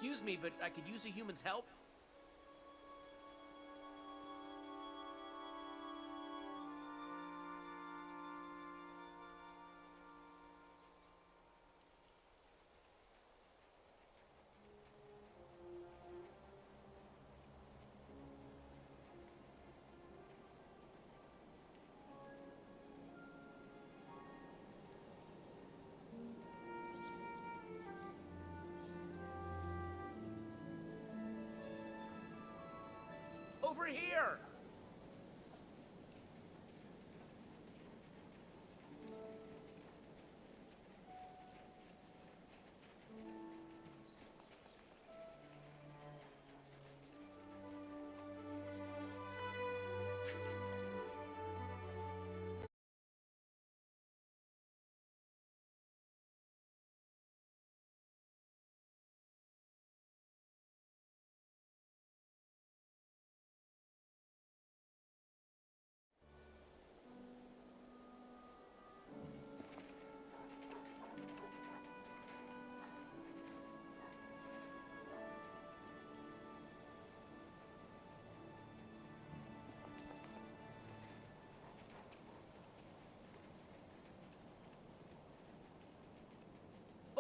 Excuse me, but I could use a human's help. Over here!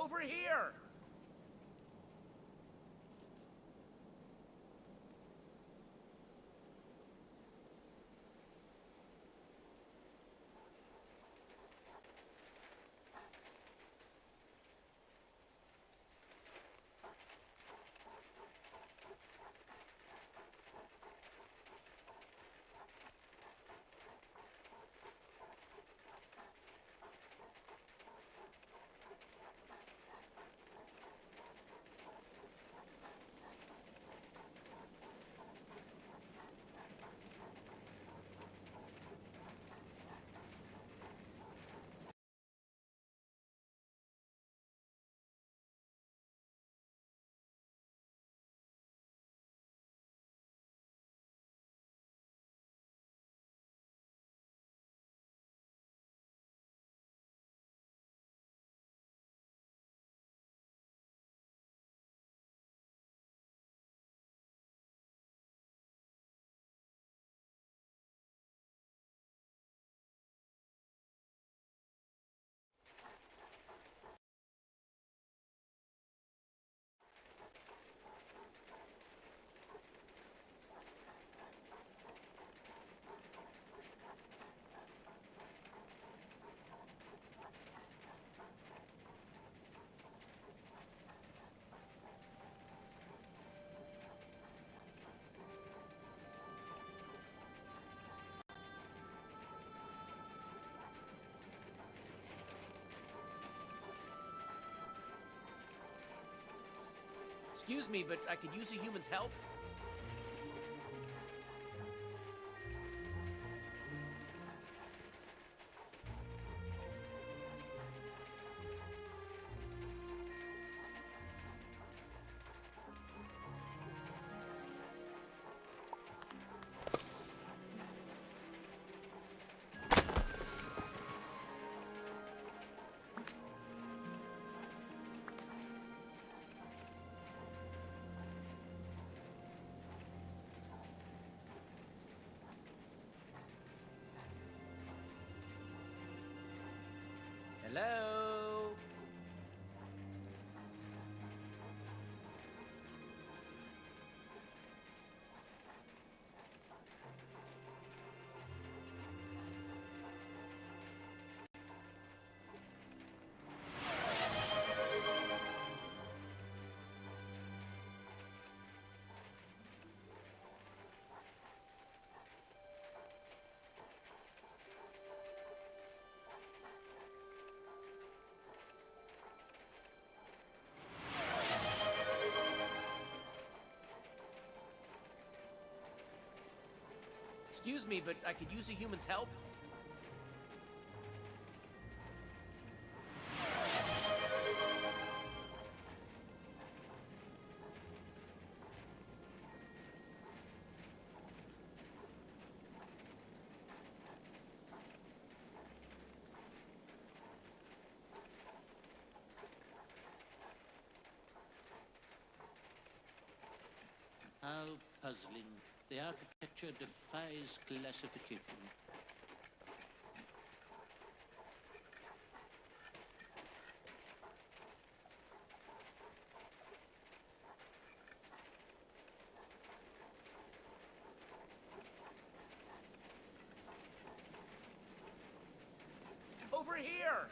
Over here! Excuse me, but I could use a human's help. Hello? Excuse me, but I could use a human's help. How puzzling. The architecture defies classification. Over here!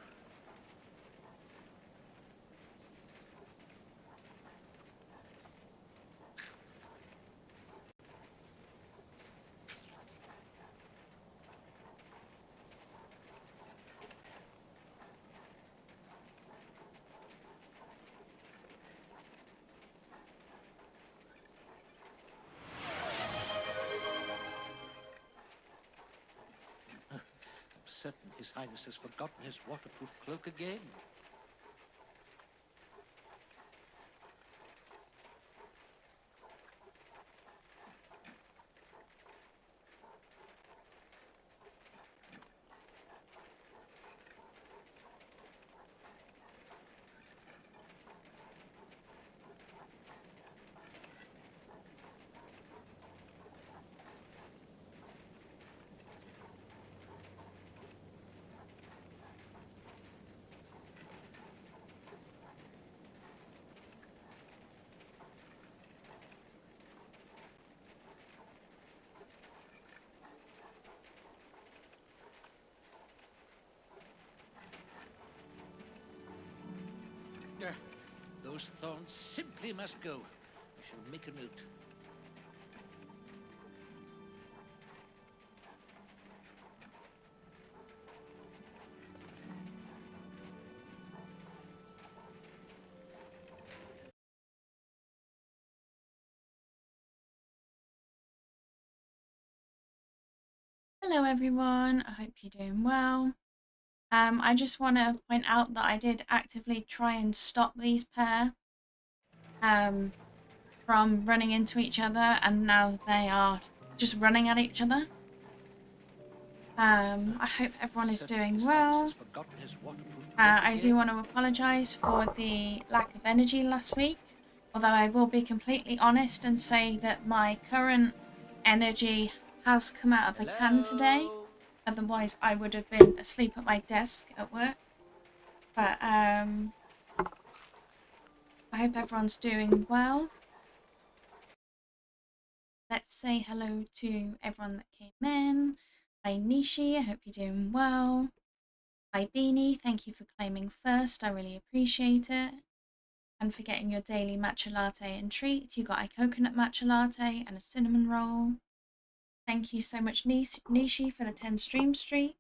I'm certain His Highness has forgotten his waterproof cloak again. Those thorns simply must go. I shall make a note. Hello everyone, I hope you're doing well. I just want to point out that I did actively try and stop these pair from running into each other, and now they are just running at each other. I hope everyone is doing well. I do want to apologise for the lack of energy last week, although I will be completely honest and say that my current energy has come out of the can today. Otherwise, I would have been asleep at my desk at work. But I hope everyone's doing well. Let's say hello to everyone that came in. Hi Nishi, I hope you're doing well. Hi Beanie, thank you for claiming first. I really appreciate it. And for getting your daily matcha latte and treat. You got a coconut matcha latte and a cinnamon roll. Thank you so much Nishi for the 10 stream streak.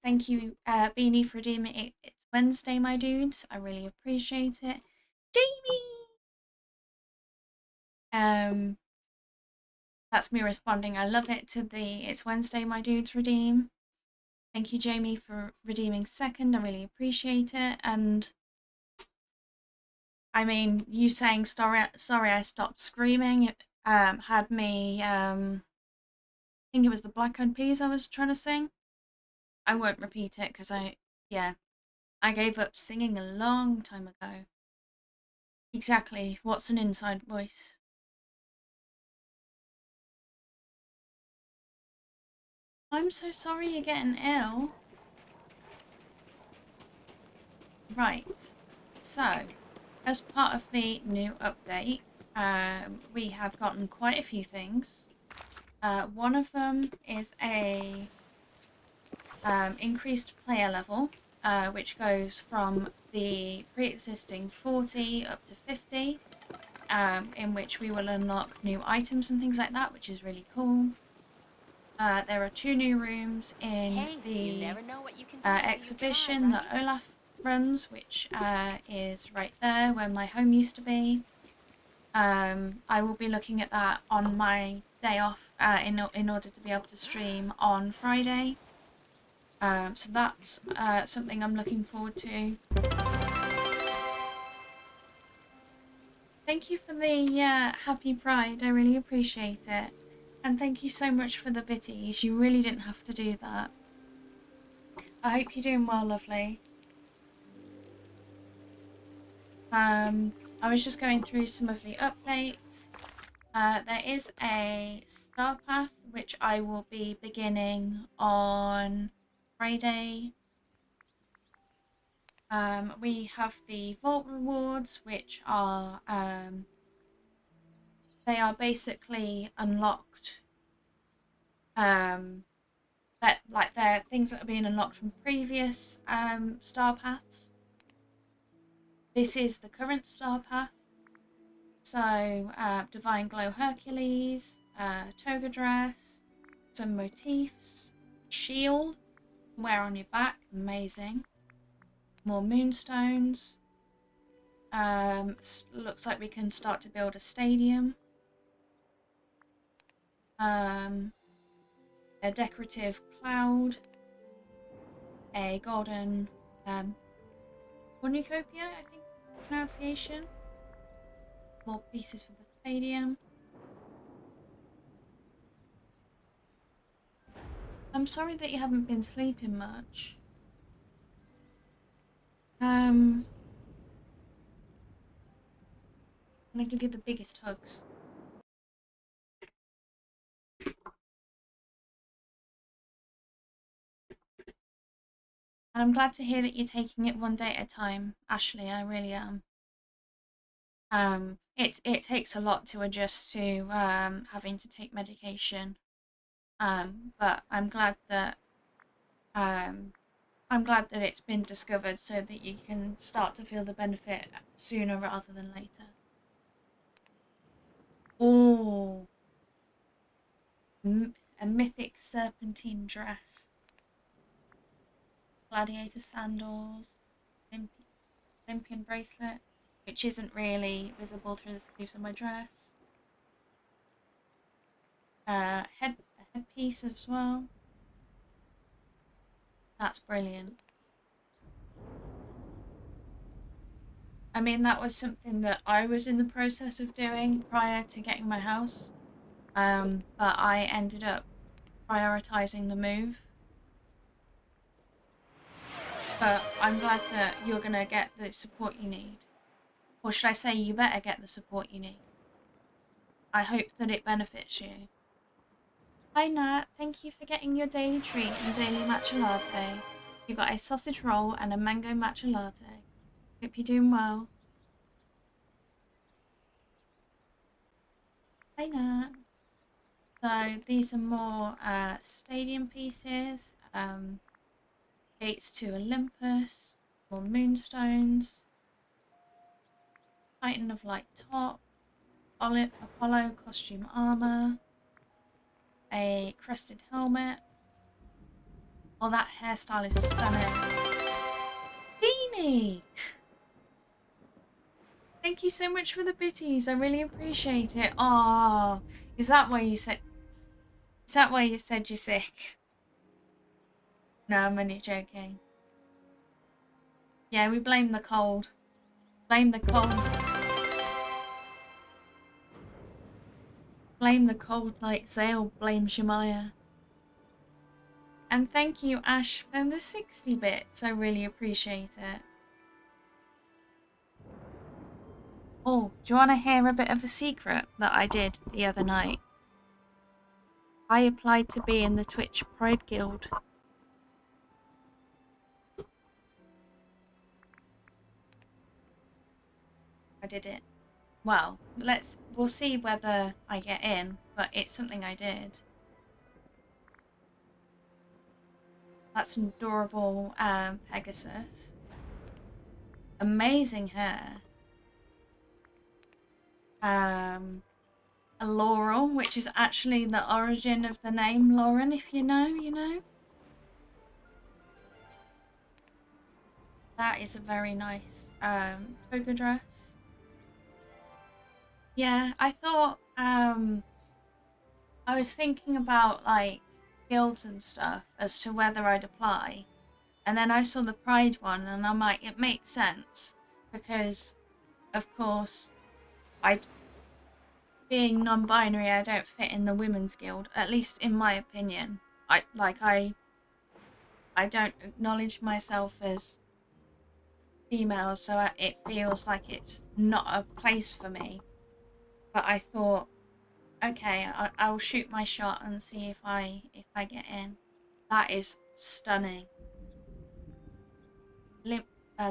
Thank you, Beanie, for redeeming it. It's Wednesday, my dudes. I really appreciate it. Jamie! That's me responding. I love it to the It's Wednesday, my dudes redeem. Thank you, Jamie, for redeeming second. I really appreciate it. And I mean, you saying sorry I stopped screaming. It had me. I think it was the Black Eyed Peas I was trying to sing. I won't repeat it because I gave up singing a long time ago. Exactly. What's an inside voice? I'm so sorry you're getting ill. Right. So, as part of the new update, we have gotten quite a few things. One of them is a increased player level, which goes from the pre-existing 40 up to 50, in which we will unlock new items and things like that, which is really cool. There are 2 new rooms in Hey, you the never know what you can do until you exhibition try, that right? Olaf runs, which is right there where my home used to be. I will be looking at that on my day off in order to be able to stream on Friday. So that's something I'm looking forward to. Thank you for the happy pride. I really appreciate it. And thank you so much for the bitties. You really didn't have to do that. I hope you're doing well, lovely. I was just going through some of the updates. There is a star path which I will be beginning on Friday. We have the vault rewards, which are they are basically unlocked. They're things that are being unlocked from previous star paths. This is the current star path. So, Divine Glow Hercules, toga dress, some motifs, shield, wear on your back, amazing. More moonstones. Looks like we can start to build a stadium. A decorative cloud. A golden cornucopia, I think pronunciation. More pieces for the stadium. I'm sorry that you haven't been sleeping much. I'm gonna give you the biggest hugs. And I'm glad to hear that you're taking it one day at a time, Ashley. I really am. It takes a lot to adjust to having to take medication. But um, I'm glad that it's been discovered so that you can start to feel the benefit sooner rather than later. Oh, a mythic serpentine dress, gladiator sandals, Olympian bracelet, which isn't really visible through the sleeves of my dress. A headpiece as well. That's brilliant. I mean, that was something that I was in the process of doing prior to getting my house. But I ended up prioritizing the move. But I'm glad that you're gonna get the support you need. Or should I say, you better get the support you need. I hope that it benefits you. Hi Nat, thank you for getting your daily treat and daily matcha latte. You got a sausage roll and a mango matcha latte. Hope you're doing well. Hi Nat. So these are more stadium pieces. Gates to Olympus. More moonstones. Titan of Light top. Apollo costume armor. A crested helmet. Oh, that hairstyle is stunning. Beanie! Thank you so much for the bitties. I really appreciate it. Oh, is that why you said? Is that why you said you're sick? No, I'm only joking. Yeah, we blame the cold. Blame the cold. Blame the cold like Zale blames Shemaya. And thank you, Ash, for the 60 bits. I really appreciate it. Oh, do you want to hear a bit of a secret that I did the other night? I applied to be in the Twitch Pride Guild. I did it. Well, we'll see whether I get in, but it's something I did. That's an adorable Pegasus. Amazing hair. A laurel, which is actually the origin of the name Lauren, if you know, you know. That is a very nice toga dress. Yeah, I thought I was thinking about like guilds and stuff as to whether I'd apply. And then I saw the Pride one and I'm like, it makes sense because of course being non-binary, I don't fit in the women's guild, at least in my opinion. I don't acknowledge myself as female, so it feels like it's not a place for me. But I thought, okay, I'll shoot my shot and see if I get in. That is stunning.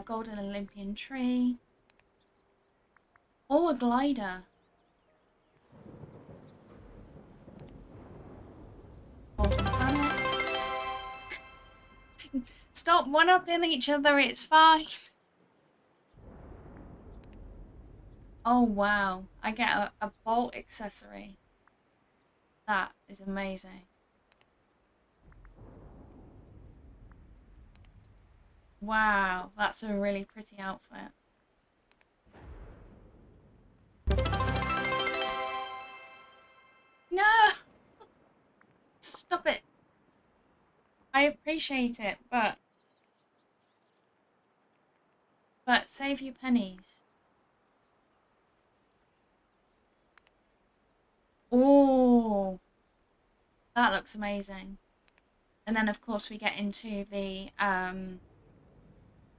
Golden Olympian tree. Oh, a glider. Golden planet. Stop one-upping each other, it's fine. Oh wow, I get a bolt accessory. That is amazing. Wow, that's a really pretty outfit. No! Stop it. I appreciate it, but save your pennies. Oh, that looks amazing. And then of course we get into the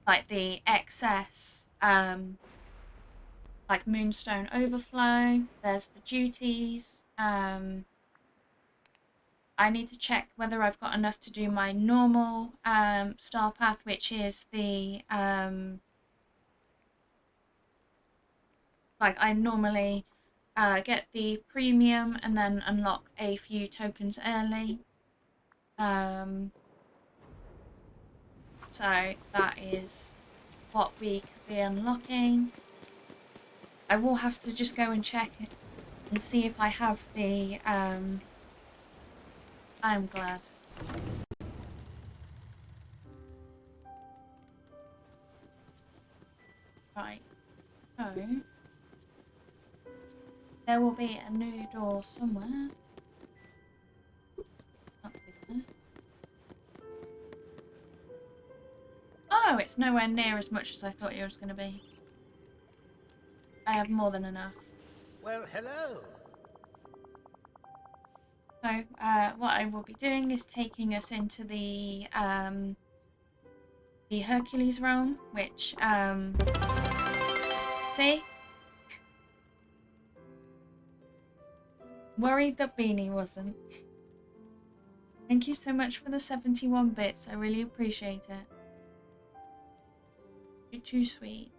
like the excess like Moonstone Overflow. There's the duties. I need to check whether I've got enough to do my normal star path, which is the like I normally get the premium and then unlock a few tokens early. So that is what we could be unlocking. I will have to just go and check and see if I have the I'm glad. Right, so there will be a new door somewhere. Not there. Oh, it's nowhere near as much as I thought it was going to be. I have more than enough. Well, hello. So, what I will be doing is taking us into the Hercules realm, which, see? Worried that Beanie wasn't. Thank you so much for the 71 bits, I really appreciate it. You're too sweet.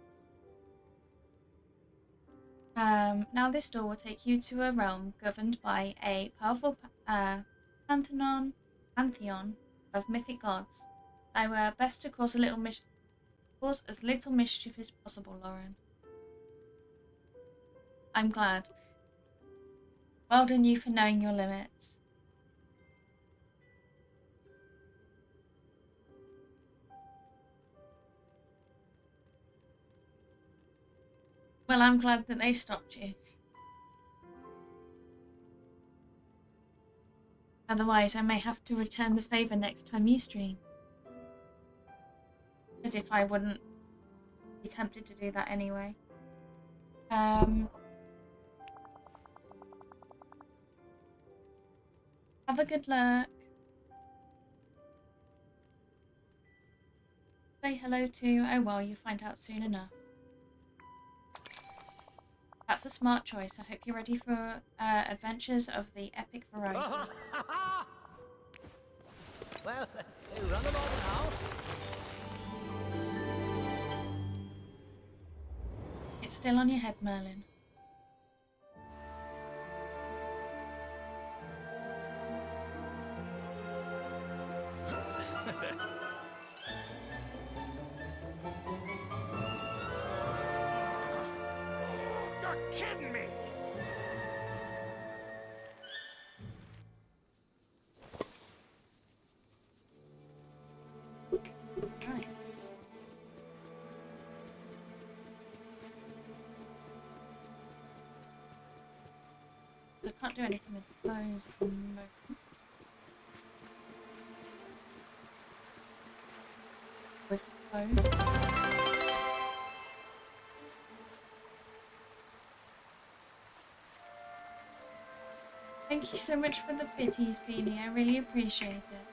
Now this door will take you to a realm governed by a powerful pantheon of mythic gods. They were best to cause as little mischief as possible, Lauren. I'm glad. Well done you for knowing your limits. Well, I'm glad that they stopped you. Otherwise, I may have to return the favour next time you stream. As if I wouldn't be tempted to do that anyway. Have a good lurk. Say hello to... Oh well, you'll find out soon enough. That's a smart choice. I hope you're ready for adventures of the epic variety. Well, run along now. It's still on your head, Merlin. You're kidding me! Right. I can't do anything with those at the moment. With those. Thank you so much for the biddies, Beanie. I really appreciate it.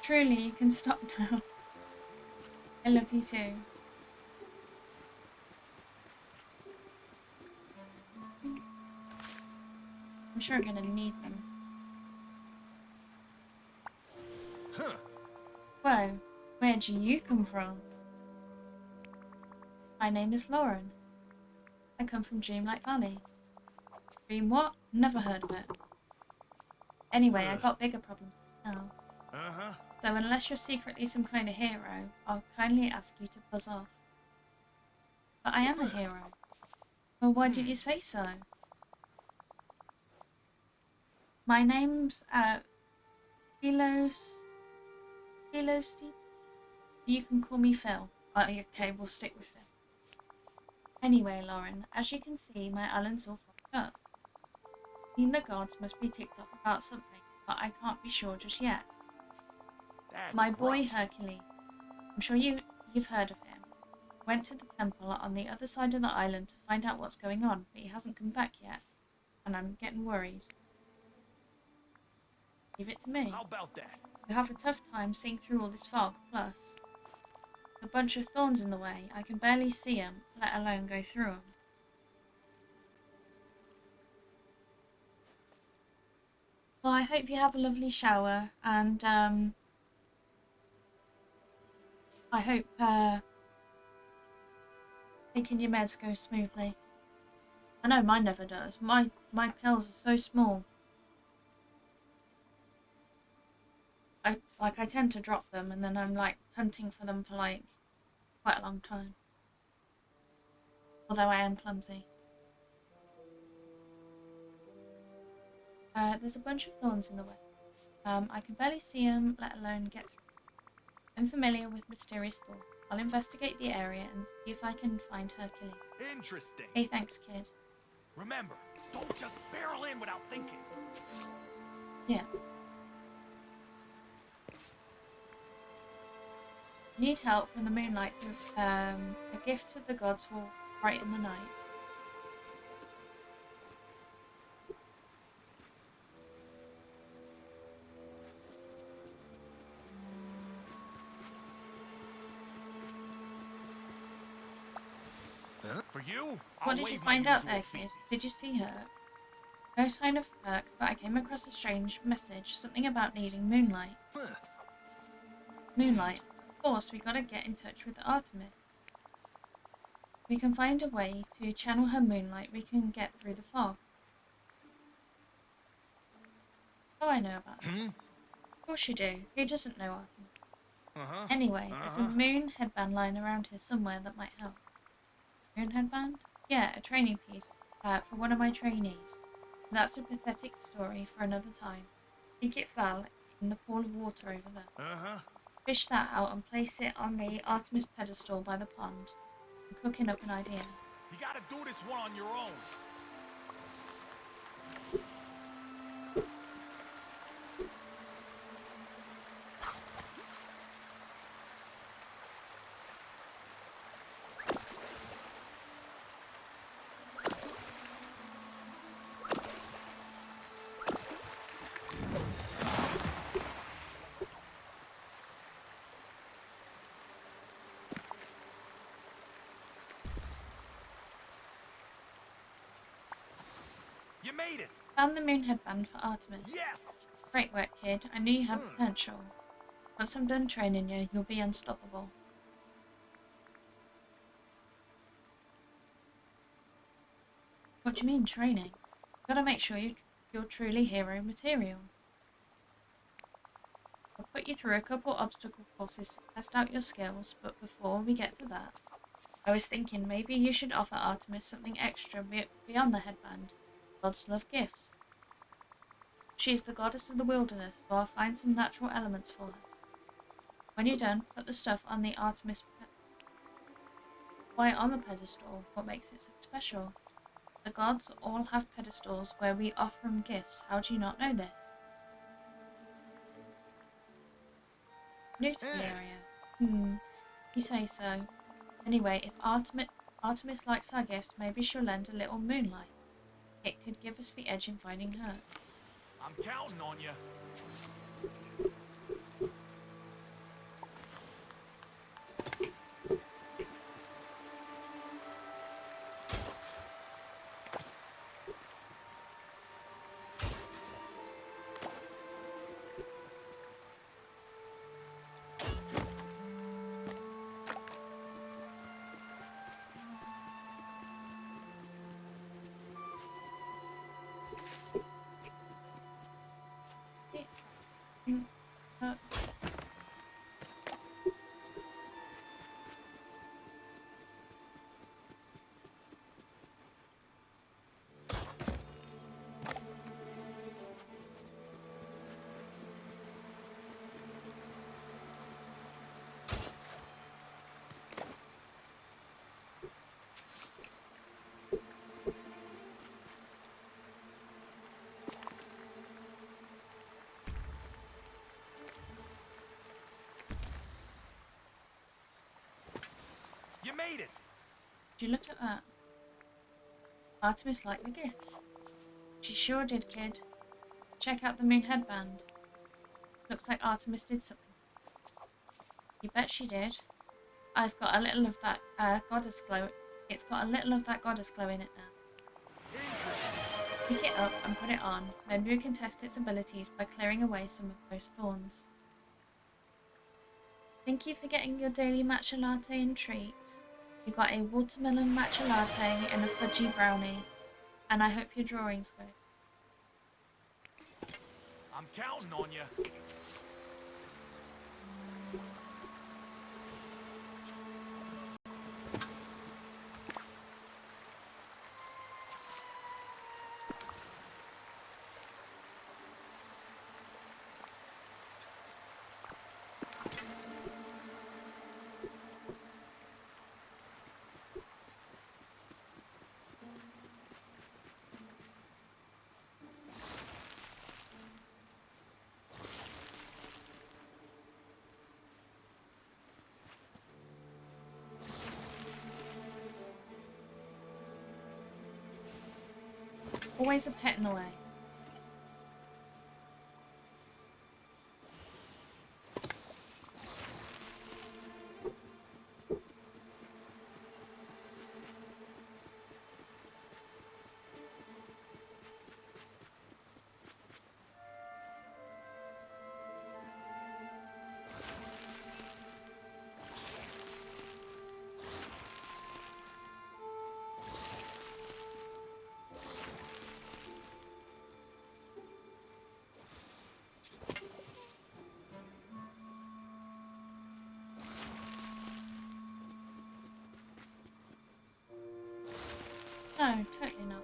Truly, you can stop now. I love you too. I'm sure I'm gonna need them. Huh. Whoa, where do you come from? My name is Lauren. I come from Dreamlight Valley. Dream what? Never heard of it. Anyway, I got bigger problems now. Uh-huh. So unless you're secretly some kind of hero, I'll kindly ask you to buzz off. But I am a hero. Well, why didn't you say so? My name's, Philostine? You can call me Phil. Oh, okay, we'll stick with Phil. Anyway, Lauren, as you can see, my island's all fucked up. I mean, the gods must be ticked off about something, but I can't be sure just yet. That's My boy rough. Hercules, I'm sure you've heard of him, went to the temple on the other side of the island to find out what's going on, but he hasn't come back yet, and I'm getting worried. Leave it to me. How about that? We have a tough time seeing through all this fog, plus a bunch of thorns in the way. I can barely see them, let alone go through them. Well, I hope you have a lovely shower, and I hope taking your meds goes smoothly. I know mine never does. My pills are so small. I tend to drop them, and then I'm like hunting for them for like quite a long time. Although I am clumsy. There's a bunch of thorns in the way. I can barely see them, let alone get through. I'm familiar with mysterious thorns. I'll investigate the area and see if I can find Hercules. Interesting. Hey, thanks, kid. Remember, don't just barrel in without thinking. Yeah. Need help from the moonlight to a gift to the gods will brighten the night. Huh? For you? What did you find out there, kid? Did you see her? No sign of Herc, but I came across a strange message, something about needing moonlight. Huh. Moonlight? Of course, we gotta get in touch with Artemis. We can find a way to channel her moonlight, we can get through the fog. Oh, I know about it. Of course you do. Who doesn't know Artemis? Uh-huh. Anyway, there's a moon headband lying around here somewhere that might help. Moon headband? Yeah, a training piece for one of my trainees. That's a pathetic story for another time. I think it fell in the pool of water over there. Uh-huh. Fish that out and place it on the Artemis pedestal by the pond. I'm cooking up an idea. You gotta do this one on your own. You made it! Found the moon headband for Artemis. Yes! Great work, kid. I knew you had potential. Once I'm done training you, you'll be unstoppable. What do you mean, training? Gotta make sure you're truly hero material. I'll put you through a couple obstacle courses to test out your skills, but before we get to that, I was thinking maybe you should offer Artemis something extra beyond the headband. Gods love gifts. She is the goddess of the wilderness, so I'll find some natural elements for her. When you're done, put the stuff on the Artemis why on the pedestal. What makes it so special? The gods all have pedestals where we offer them gifts. How do you not know this? New to the area. You say so. Anyway, if Artemis likes our gifts, maybe she'll lend a little moonlight. It could give us the edge in finding her. I'm counting on you. It's mm, uh, You made it. Did you look at that? Artemis liked the gifts. She sure did, kid. Check out the moon headband. Looks like Artemis did something. You bet she did. I've got a little of that goddess glow. It's got a little of that goddess glow in it now. Pick it up and put it on. Maybe we can test its abilities by clearing away some of those thorns. Thank you for getting your daily matcha latte and treat. You got a watermelon matcha latte and a fudgy brownie. And I hope your drawing's good. I'm counting on you. Always a pet in the way. No, totally not.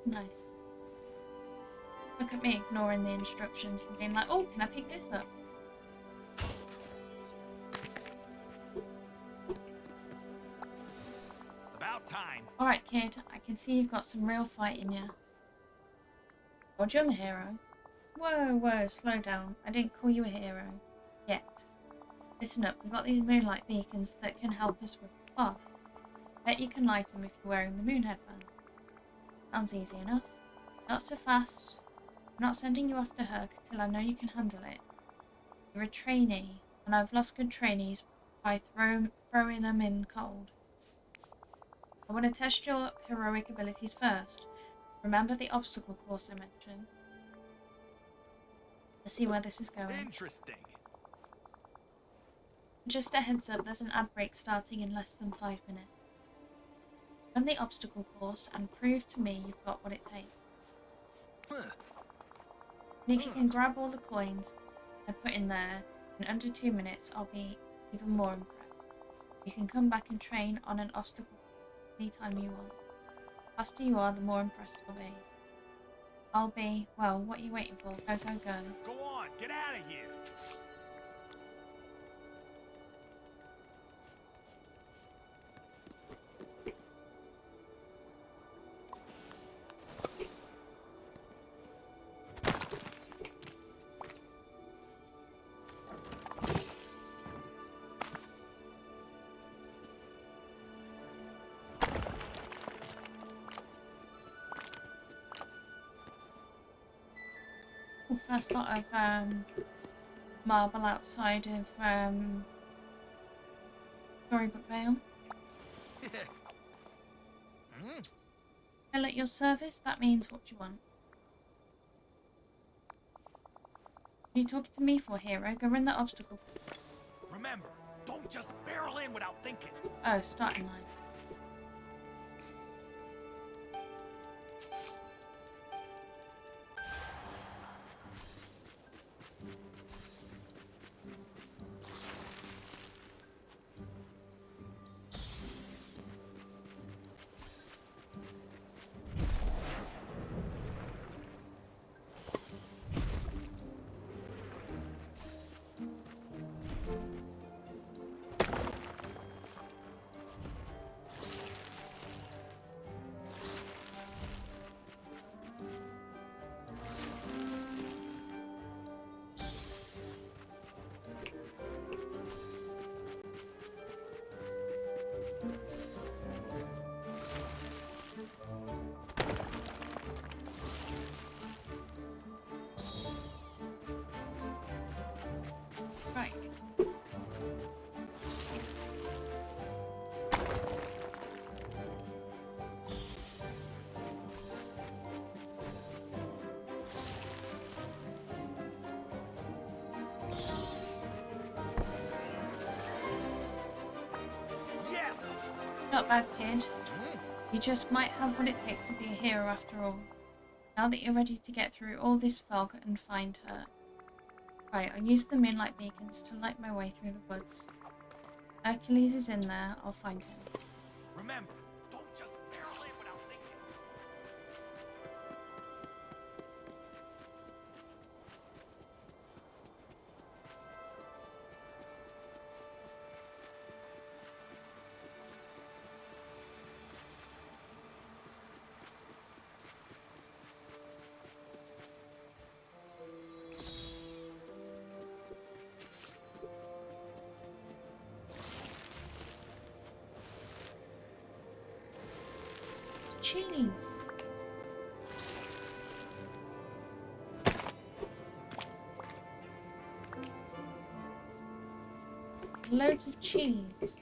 Nice. Look at me ignoring the instructions and being like, oh, can I pick this up? About time. Alright, kid, I can see you've got some real fight in you. Told you I'm a hero. Whoa, slow down. I didn't call you a hero. Yet. Listen up, we've got these moonlight beacons that can help us with the fog. Bet you can light him if you're wearing the moon headband. Sounds easy enough. Not so fast. I'm not sending you off to Herc till I know you can handle it. You're a trainee, and I've lost good trainees by throwing them in cold. I want to test your heroic abilities first. Remember the obstacle course I mentioned? Let's see where this is going. Interesting. Just a heads up, there's an ad break starting in less than 5 minutes. Run the obstacle course and prove to me you've got what it takes. Huh. And if you can grab all the coins I put in there in under 2 minutes, I'll be even more impressed. You can come back and train on an obstacle anytime you want. The faster you are, the more impressed I'll be. Well, what are you waiting for? Go, go, go. Go on, get out of here. Well, first lot of marble outside of Storybook Vale. Still at your service? That means what you want. What are you talking to me for, hero? Go run that obstacle. Remember, don't just barrel in without thinking. Oh, starting line. Right. Yes! Not bad, kid. You just might have what it takes to be a hero after all. Now that you're ready to get through all this fog and find her. Right, I'll use the moonlight beacons to light my way through the woods. Hercules is in there, I'll find him. Remember, don't just barrel in without thinking. Cheese! Loads of cheese.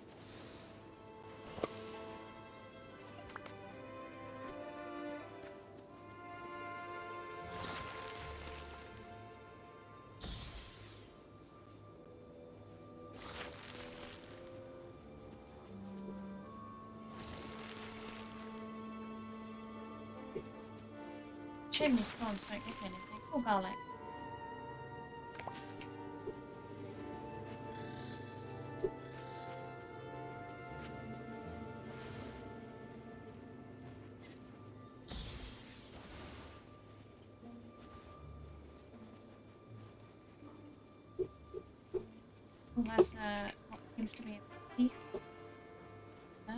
Chimney storms don't give me anything. Oh, garlic. Oh, there's what seems to be a thief. There.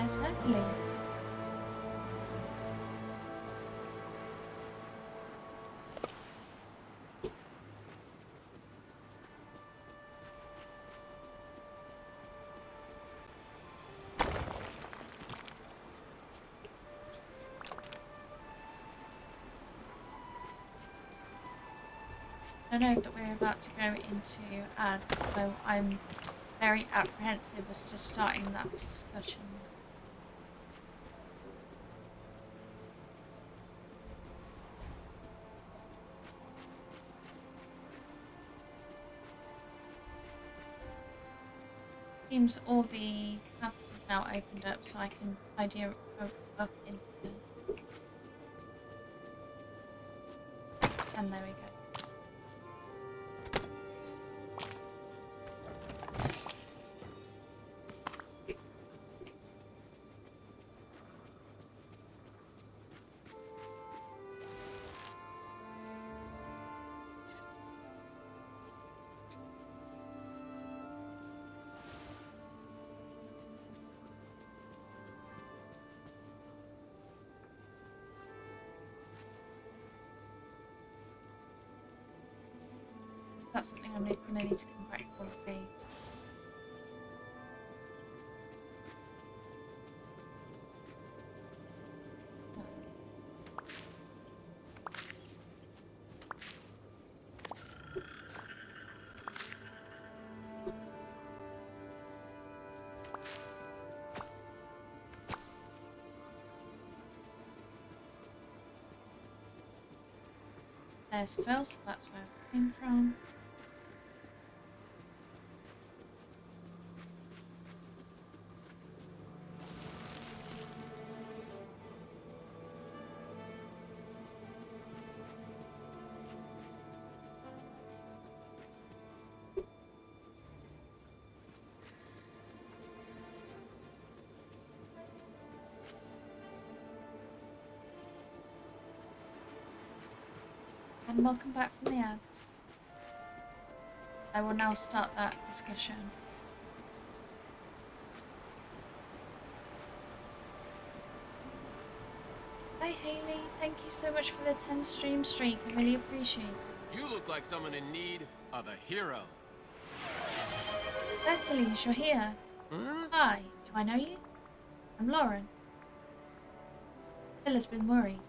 There's Hercules. I know that we're about to go into ads, so I'm very apprehensive as to starting that discussion. Seems all the paths have now opened up, so I can idea up into. And there we go. That's something I'm going to need to come back probably. There's Phil, so that's where it came from. And welcome back from the ads. I will now start that discussion. Hi Hayley, thank you so much for the 10 stream streak, I really appreciate it. You look like someone in need of a hero. Hercules, you're here. Huh? Hi, do I know you? I'm Lauren. Phil has been worried.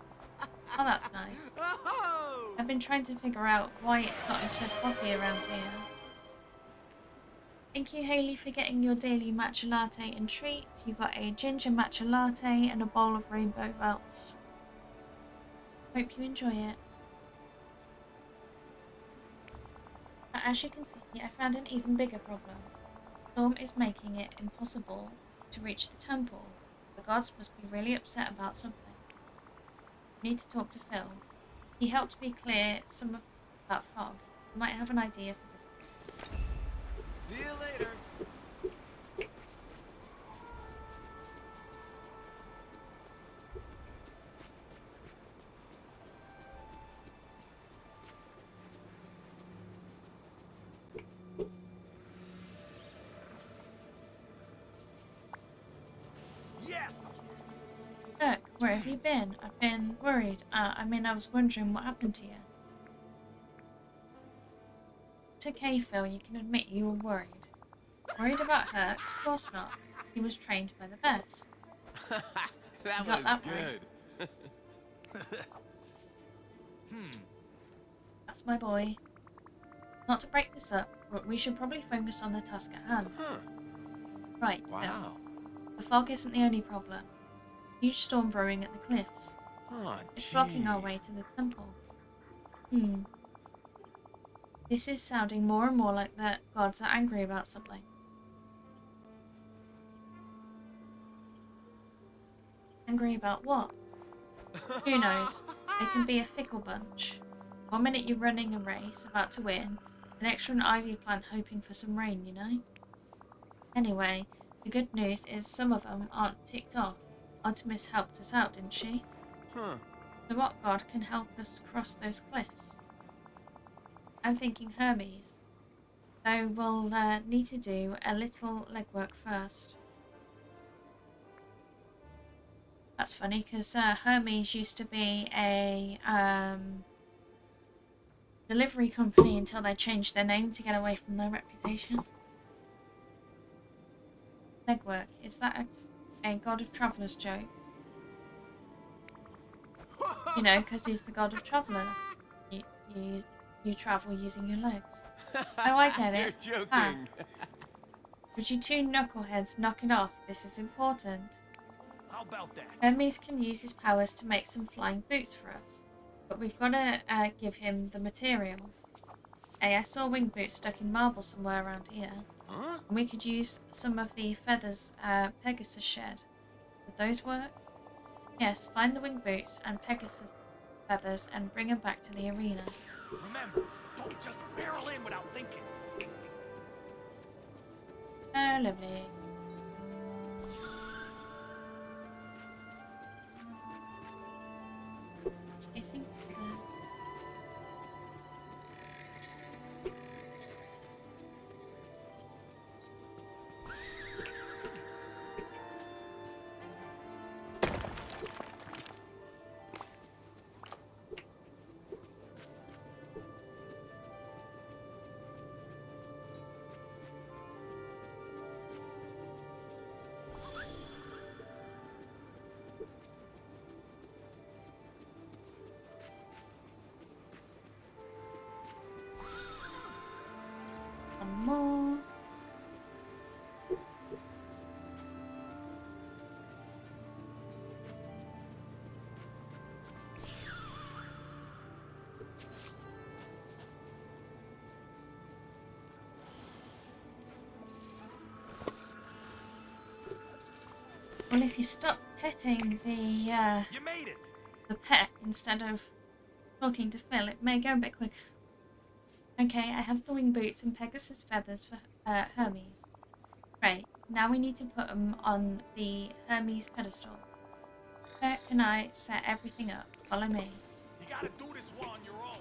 Oh, that's nice. Oh! I've been trying to figure out why it's gotten so foggy around here. Thank you, Hayley, for getting your daily matcha latte and treat. You got a ginger matcha latte and a bowl of rainbow belts. Hope you enjoy it. But as you can see, I found an even bigger problem. Storm is making it impossible to reach the temple. The gods must be really upset about something. I need to talk to Phil. He helped me clear some of that fog. I might have an idea for this. See you later. Yes! Look, where have you been? I've been worried. I was wondering what happened to you. It's okay, Phil. You can admit you were worried. Worried about her? Of course not. He was trained by the best. That You got was that right. good. That's my boy. Not to break this up, but we should probably focus on the task at hand. Huh. Right, Phil. Wow. The fog isn't the only problem. Huge storm brewing at the cliffs. Oh, It's blocking our way to the temple. This is sounding more and more like the gods are angry about something. Angry about what? Who knows? They can be a fickle bunch. 1 minute you're running a race, about to win. The next you're an ivy plant hoping for some rain, you know? Anyway, the good news is some of them aren't ticked off. Artemis helped us out, didn't she? Huh. So what god can help us cross those cliffs? I'm thinking Hermes. Though we'll need to do a little legwork first. That's funny because Hermes used to be a delivery company until they changed their name to get away from their reputation. Legwork, is that a God of Travellers joke? You know, because he's the God of Travellers. You travel using your legs. Oh, I get it. You're joking. Ah. Would you two knuckleheads knock it off? This is important. How about that? Hermes can use his powers to make some flying boots for us. But we've got to give him the material. Hey, I saw wing boots stuck in marble somewhere around here. Huh? And we could use some of the feathers Pegasus shed. Would those work? Yes, find the wing boots and Pegasus feathers and bring them back to the arena. Remember, don't just barrel in without thinking. Oh, lovely. Chasing the... One more. Well, if you stop petting the You made it. pet instead of talking to Phil, it may go a bit quicker. Okay, I have the wing boots and Pegasus feathers for Hermes. Great. Now we need to put them on the Hermes pedestal. Where can I set everything up? Follow me. You gotta do this one on your own.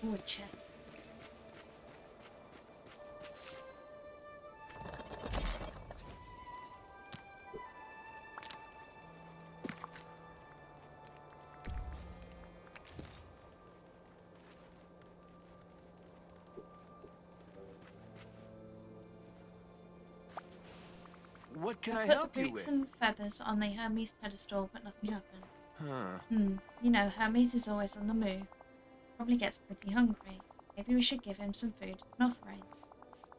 Ooh, a chest. What can I Put help the you boots with? and feathers on the Hermes pedestal, but nothing happened. Huh. You know, Hermes is always on the move. Probably gets pretty hungry. Maybe we should give him some food as an offering.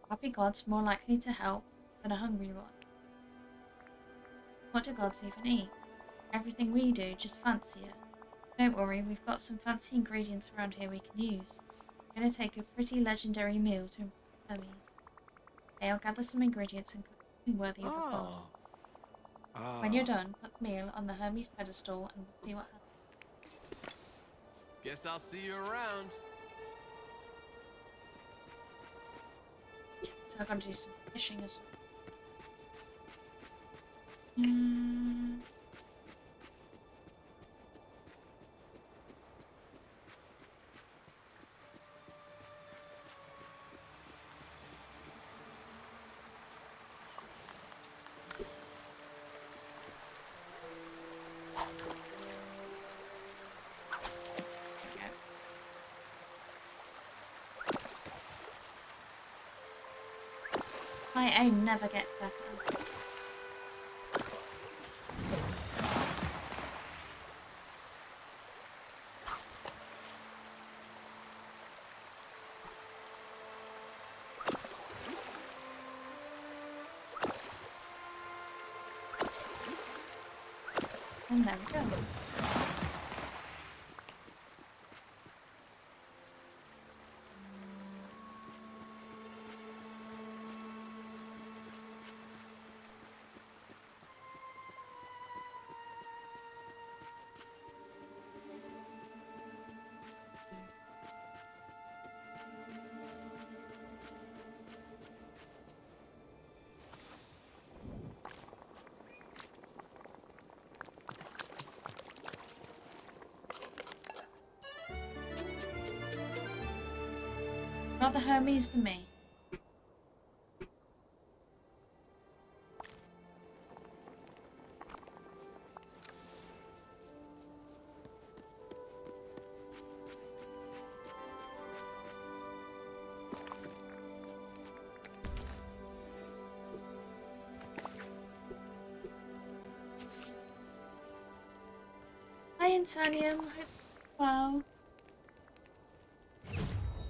Happy gods more likely to help than a hungry one. What do gods even eat? Everything we do, just fancier. Don't worry, we've got some fancy ingredients around here we can use. I'm gonna take a pretty legendary meal to Hermes. Okay, I'll gather some ingredients and cook something worthy of a god. When you're done, put the meal on the Hermes pedestal and we'll see what happens. Guess I'll see you around. So I've got to do some fishing as well. My aim never gets better. And there we go. Rather Hermes than me. Hi Insanium, hope well.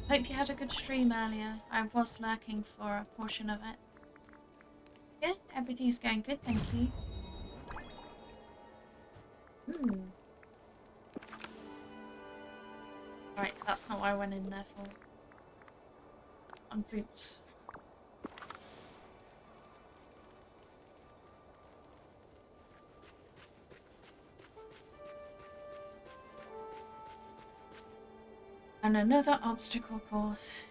Hope you had a good stream earlier. I was lurking for a portion of it. Yeah, everything's going good, thank you. Right, that's not what I went in there for. On boots. And another obstacle course.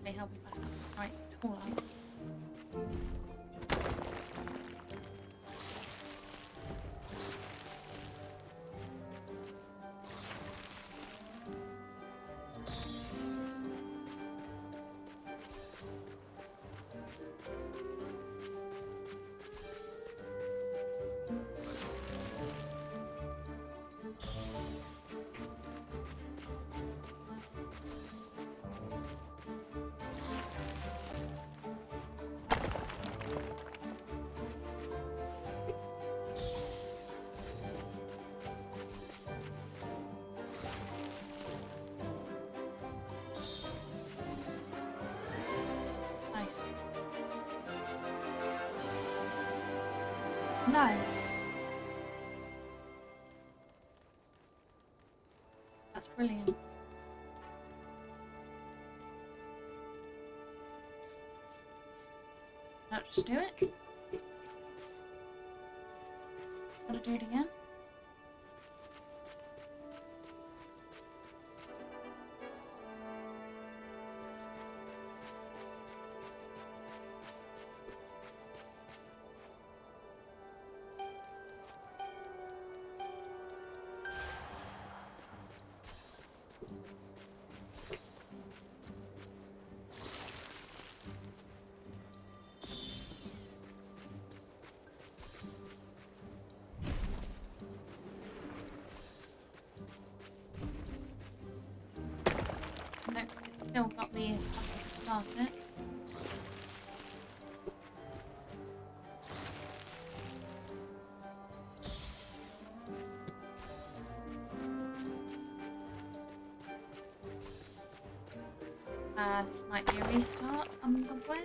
They help if I have the right tool out. Nice. Nice. That's brilliant. Not just do it. Gotta do it again. No, 'cause it's still got me as happy to start it. This might be a restart on the way.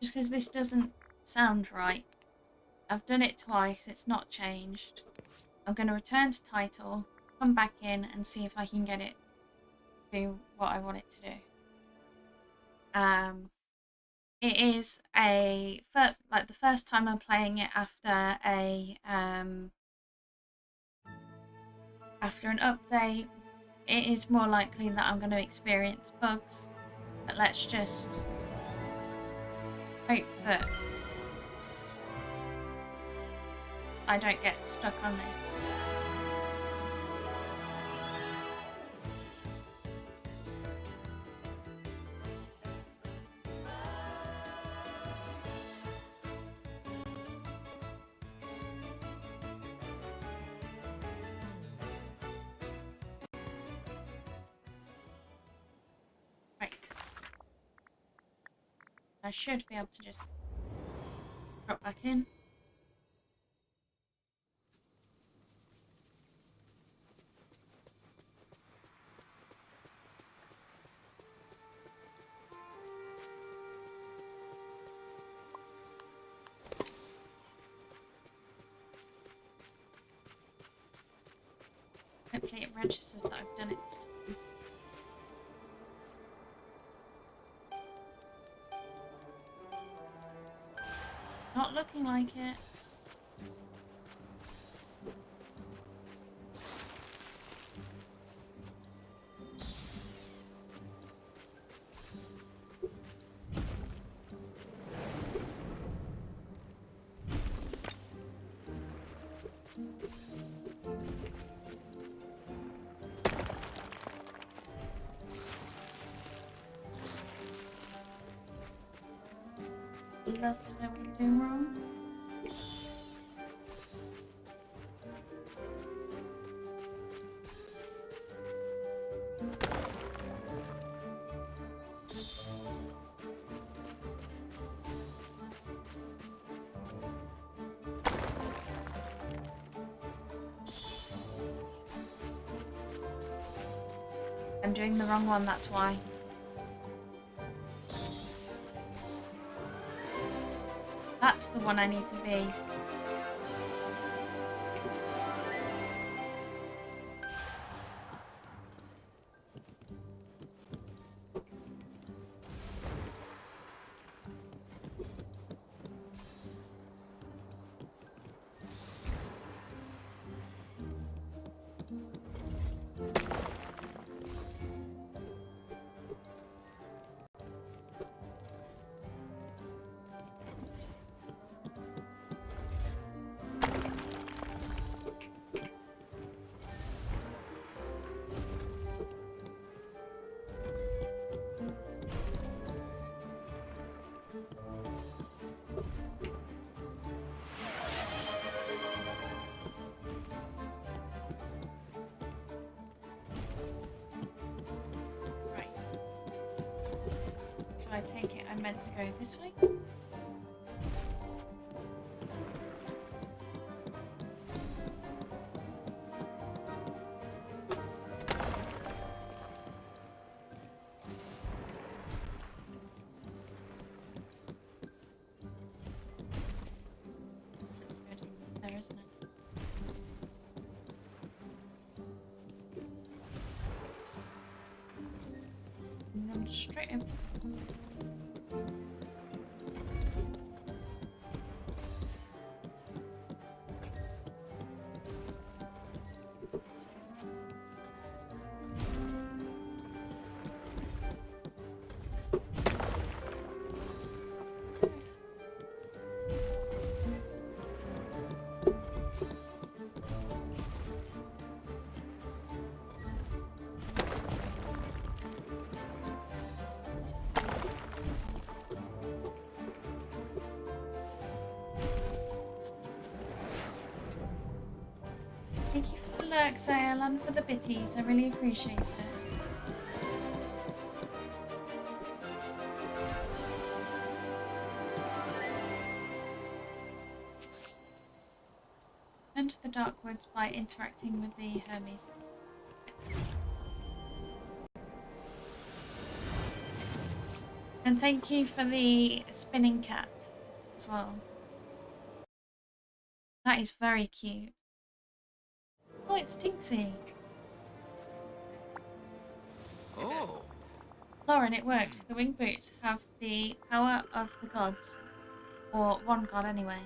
Just because this doesn't sound right. I've done it twice, it's not changed. I'm going to return to title, come back in and see if I can get it to do what I want it to do. It is like the first time I'm playing it after an update. It is more likely that I'm going to experience bugs, but let's just hope that I don't get stuck on this. Right. I should be able to just drop back in. Hopefully it registers that I've done it this time. Not looking like it. I'd love to know what I'm doing wrong. I'm doing the wrong one, that's why. That's the one I need to be. Right. So I take it I'm meant to go this way? That's good. There, isn't it? And I'm straight in. Thank you for the lurk, Sale, and for the bitties. I really appreciate it. Enter the Dark Woods by interacting with the Hermes. And thank you for the spinning cat as well. That is very cute. Oh, it's Tinksy. Oh. Lauren, it worked. The winged boots have the power of the gods. Or one god anyway.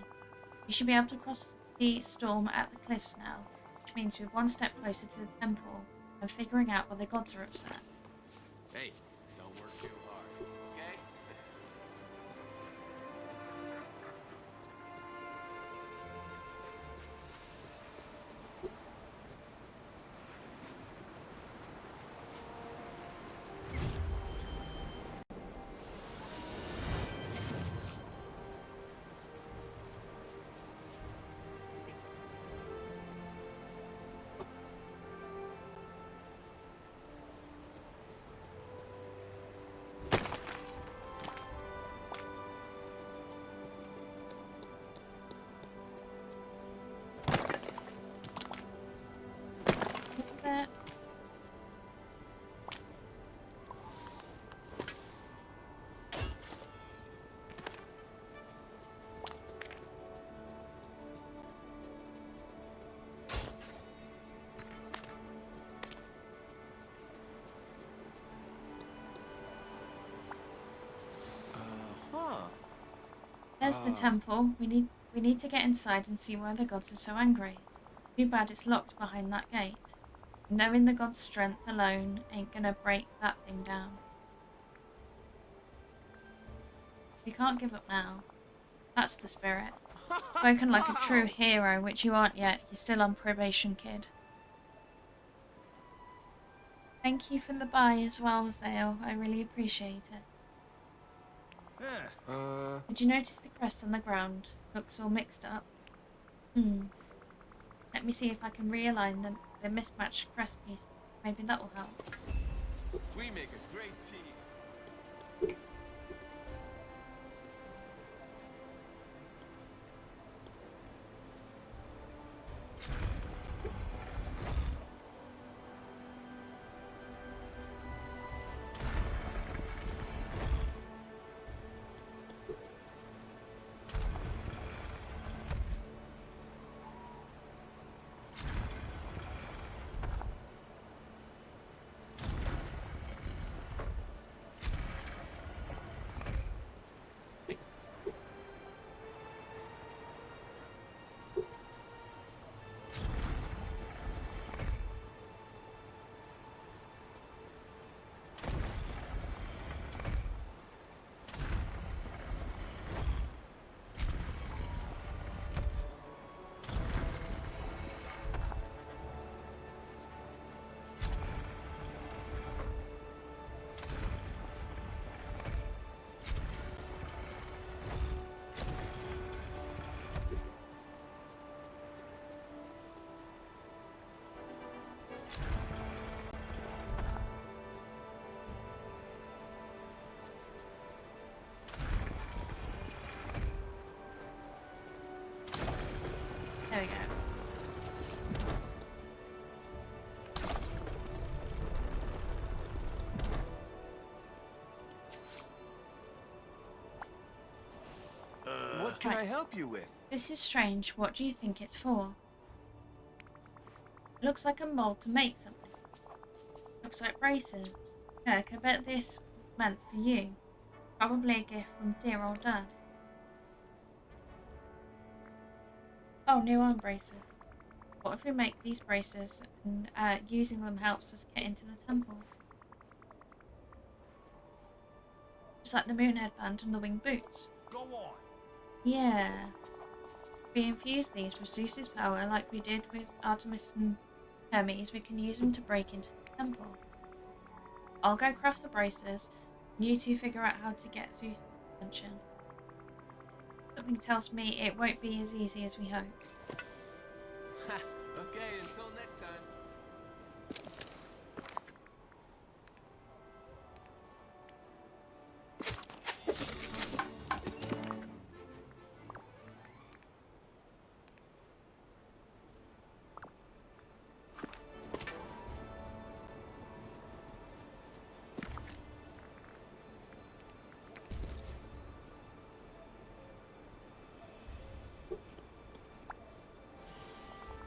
You should be able to cross the storm at the cliffs now, which means we're one step closer to the temple and figuring out why the gods are upset. Hey, don't work too hard, okay? there's the temple. We need to get inside and see why the gods are so angry. Too bad it's locked behind that gate. Knowing the god's strength alone ain't gonna break that thing down. We can't give up now. That's the spirit. Spoken like a true hero, which you aren't yet. You're still on probation, kid. Thank you for the buy as well, Zale. I really appreciate it. Did you notice the crest on the ground? Looks all mixed up. Let me see if I can realign the mismatched crest pieces. Maybe that will help. We make a great team. There we go. What can I help you with? This is strange. What do you think it's for? Looks like a mold to make something. Looks like braces. Kirk, I bet this was meant for you. Probably a gift from dear old Dad. Oh, new arm braces. What if we make these braces and using them helps us get into the temple? Just like the moon headband and the winged boots. Go on. Yeah. We infuse these with Zeus's power like we did with Artemis and Hermes. We can use them to break into the temple. I'll go craft the braces, and you two figure out how to get Zeus' attention. Something tells me it won't be as easy as we hope. Okay, until next time.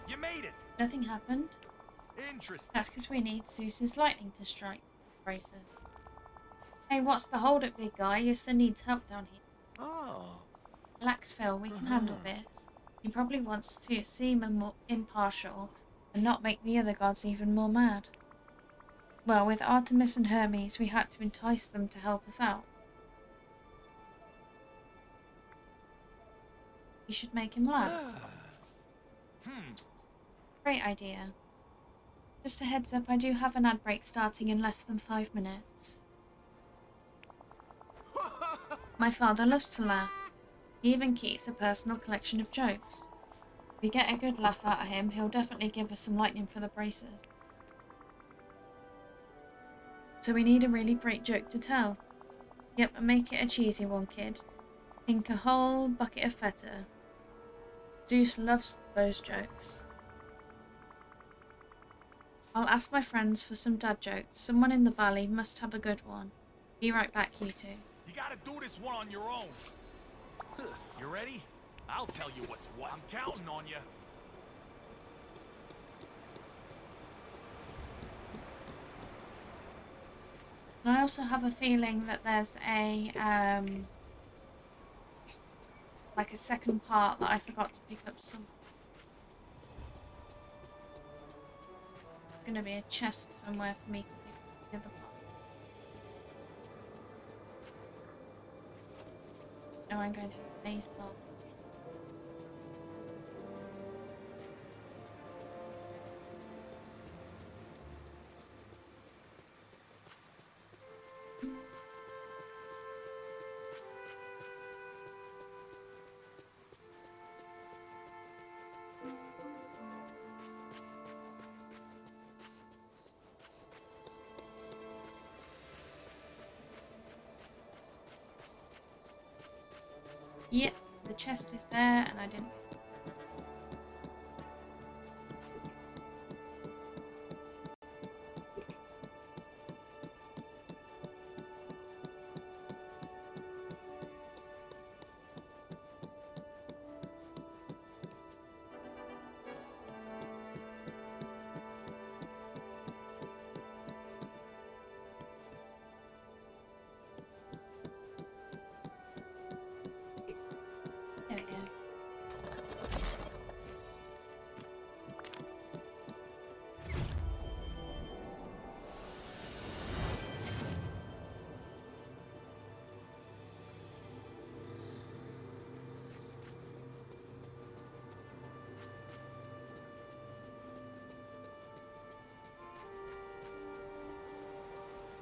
You made it. Nothing happened. Interesting. That's because we need Zeus's lightning to strike the braces. Hey, what's the hold up, big guy? Your son needs help down here. Oh. Relax, Phil. We can handle this. He probably wants to seem more impartial and not make the other gods even more mad. Well, with Artemis and Hermes, we had to entice them to help us out. We should make him laugh. Great idea. Just a heads up, I do have an ad break starting in less than 5 minutes. My father loves to laugh. He even keeps a personal collection of jokes. If we get a good laugh out of him, he'll definitely give us some lightning for the braces. So we need a really great joke to tell. Yep, and make it a cheesy one, kid. Think a whole bucket of feta. Zeus loves those jokes. I'll ask my friends for some dad jokes. Someone in the valley must have a good one. Be right back, you two. You gotta do this one on your own. You ready? I'll tell you what's what. I'm counting on you. And I also have a feeling that there's like a second part that I forgot to pick up some. There's going to be a chest somewhere for me to pick up the other part. No, I'm going through the maze part. Yep, the chest is there and I didn't. There we go.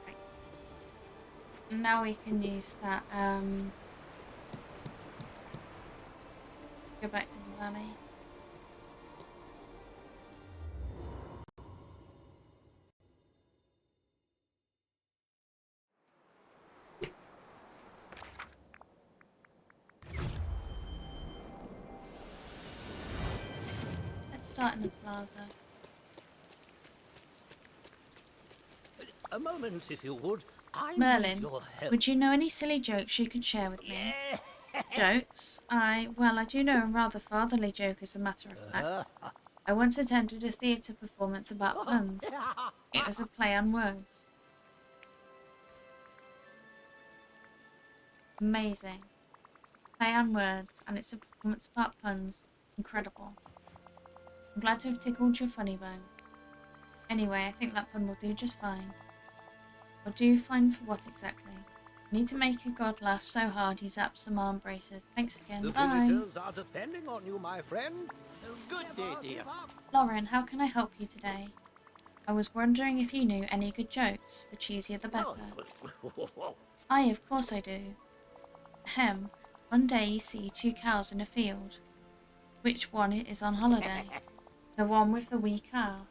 Right. Now we can use that, go back to the valley. Let's start in the plaza. A moment, if you would. I need Merlin, your help. would you know any silly jokes you could share with me? Jokes? Well, I do know a rather fatherly joke, as a matter of fact. I once attended a theatre performance about puns. It was a play on words. Amazing. Play on words, and it's a performance about puns. Incredible. I'm glad to have tickled your funny bone. Anyway, I think that pun will do just fine. Or do fine for what exactly? Need to make a god laugh so hard he zaps some arm braces. Thanks again. The Bye. villagers are depending on you, my friend. Good day, dear. Lauren, how can I help you today? I was wondering if you knew any good jokes. The cheesier the better. Aye, of course I do. Ahem. One day you see two cows in a field. Which one is on holiday? The one with the wee calf.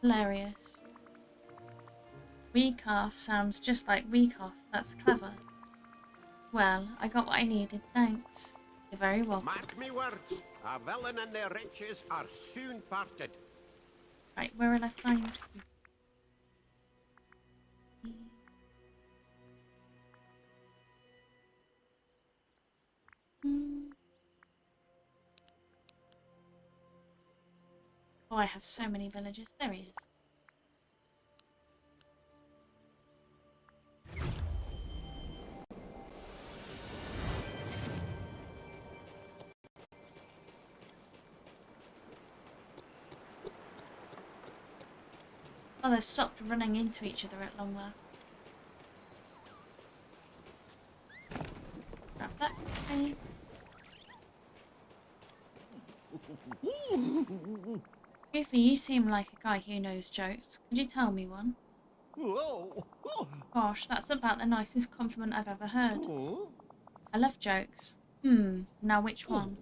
Hilarious. Wee calf sounds just like week off. That's clever. Well, I got what I needed, thanks. You're very welcome. Mark me words, a villain and their riches are soon parted. Right, where will I find? Oh, I have so many villagers. There he is. Oh, they've stopped running into each other at long last. Grab that quickly. Goofy, you seem like a guy who knows jokes. Could you tell me one? Whoa! Gosh, that's about the nicest compliment I've ever heard. I love jokes. Now which one?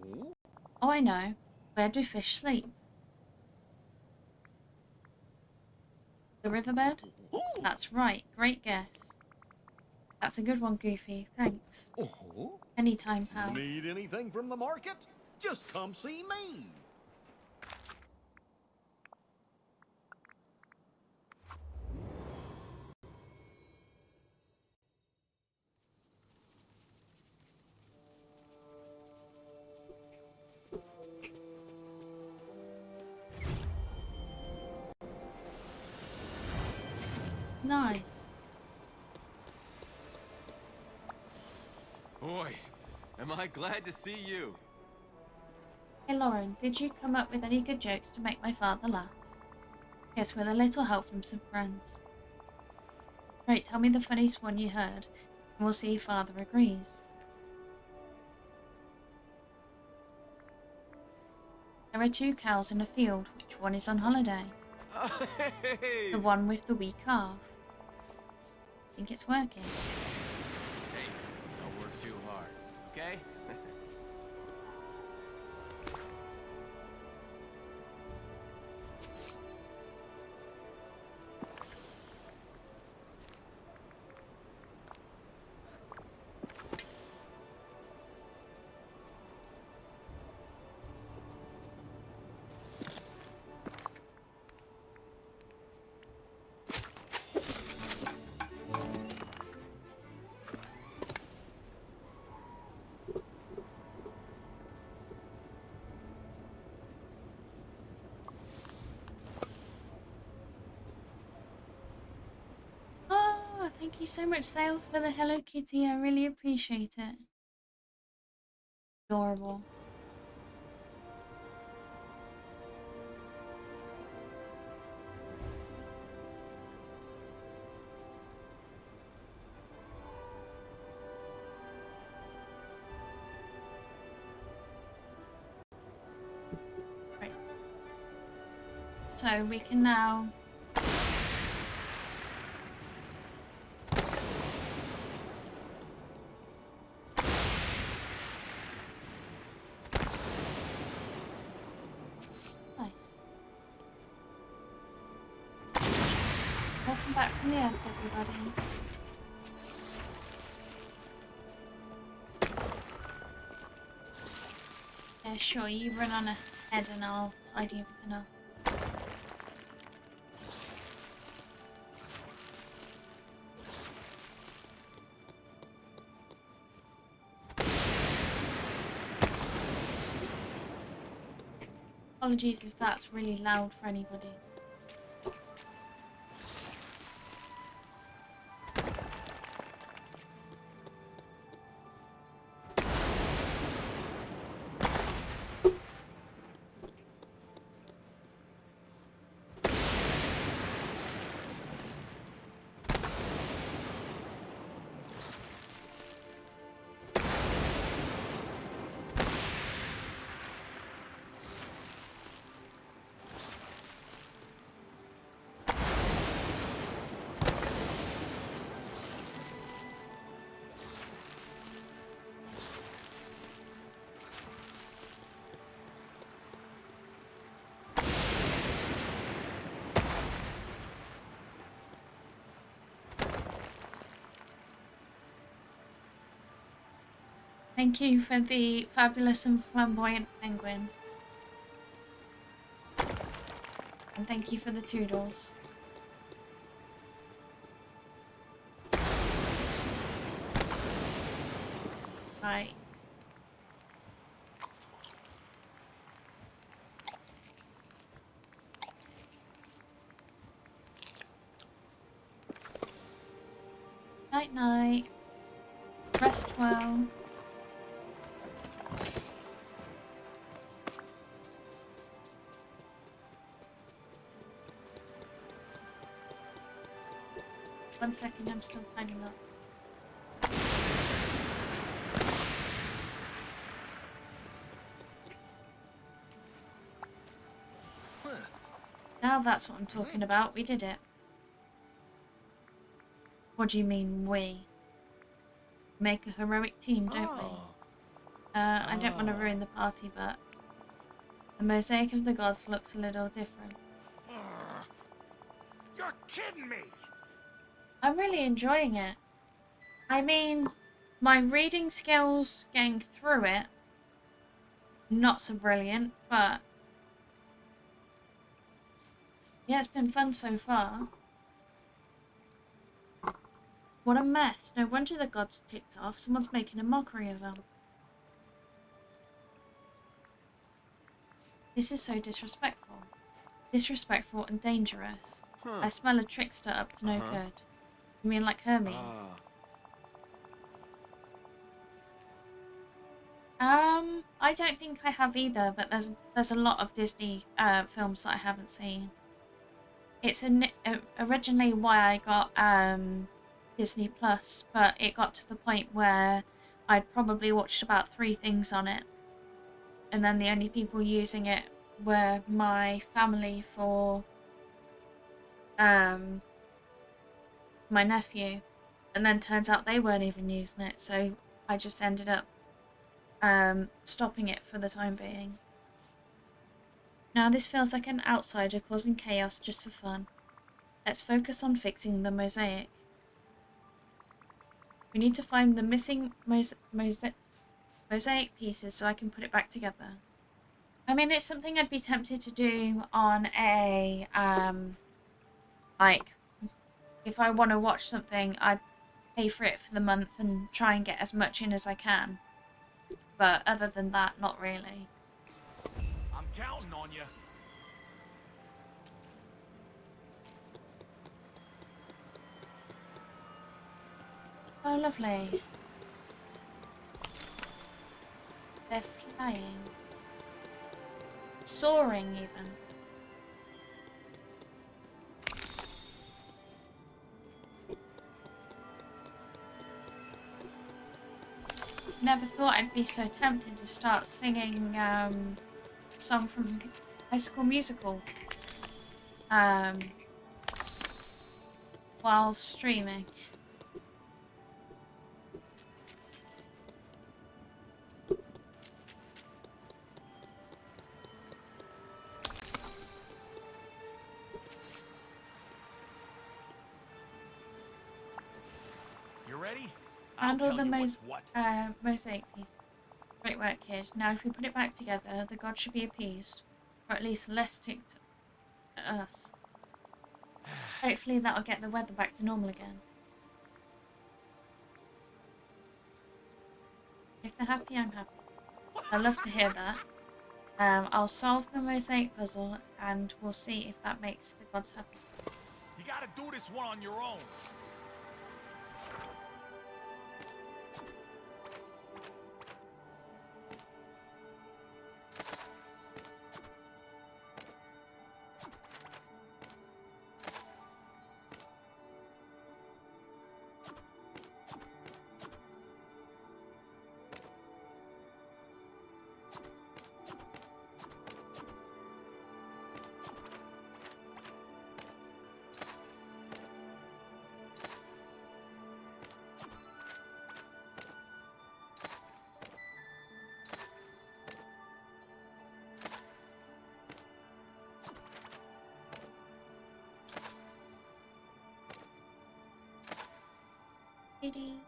Oh, I know. Where do fish sleep? The riverbed? That's right. Great guess. That's a good one, Goofy. Thanks. Anytime, pal. Need anything from the market? Just come see me. Nice. Boy, am I glad to see you. Hey Lauren, did you come up with any good jokes to make my father laugh? Yes, with a little help from some friends. Right, tell me the funniest one you heard, and we'll see if father agrees. There are 2 cows in a field. Which one is on holiday? Hey! The one with the wee calf. Think it's working. Hey, don't work too hard, okay? Oh, thank you so much, Sale, for the Hello Kitty. I really appreciate it. Adorable. Right. So we can now nice. Welcome back from the ads, everybody. Yeah, sure, you run on ahead and I'll tidy everything up. Apologies if that's really loud for anybody. Thank you for the fabulous and flamboyant penguin. And thank you for the toodles. Right. Night night. Rest well. One second, I'm still tidying up. Now that's what I'm talking about. We did it. What do you mean, we? Make a heroic team, don't we? I don't want to ruin the party, but the mosaic of the gods looks a little different. You're kidding me! I'm really enjoying it. I mean, my reading skills getting through it, not so brilliant, but yeah, it's been fun so far. What a mess. No wonder the gods are ticked off. Someone's making a mockery of them. This is so disrespectful. Disrespectful and dangerous. I smell a trickster up to no good. You mean like Hermes? I don't think I have either, but there's a lot of Disney films that I haven't seen. It's originally why I got Disney Plus, but it got to the point where I'd probably watched about 3 things on it, and then the only people using it were my family for my nephew, and then turns out they weren't even using it, so I just ended up stopping it for the time being. Now this feels like an outsider causing chaos just for fun. Let's focus on fixing the mosaic. We need to find the missing mosaic pieces so I can put it back together. I mean, it's something I'd be tempted to do on a, like, if I want to watch something, I pay for it for the month and try and get as much in as I can. But other than that, not really. I'm counting on you. Oh, lovely. They're flying. Soaring, even. Never thought I'd be so tempted to start singing a song from High School Musical while streaming. You ready? And all the what. mosaic piece. Great work, kid. Now if we put it back together, the gods should be appeased. Or at least less ticked at us. Hopefully that'll get the weather back to normal again. If they're happy, I'm happy. I love to hear that. I'll solve the mosaic puzzle and we'll see if that makes the gods happy. You gotta do this one on your own. Lady.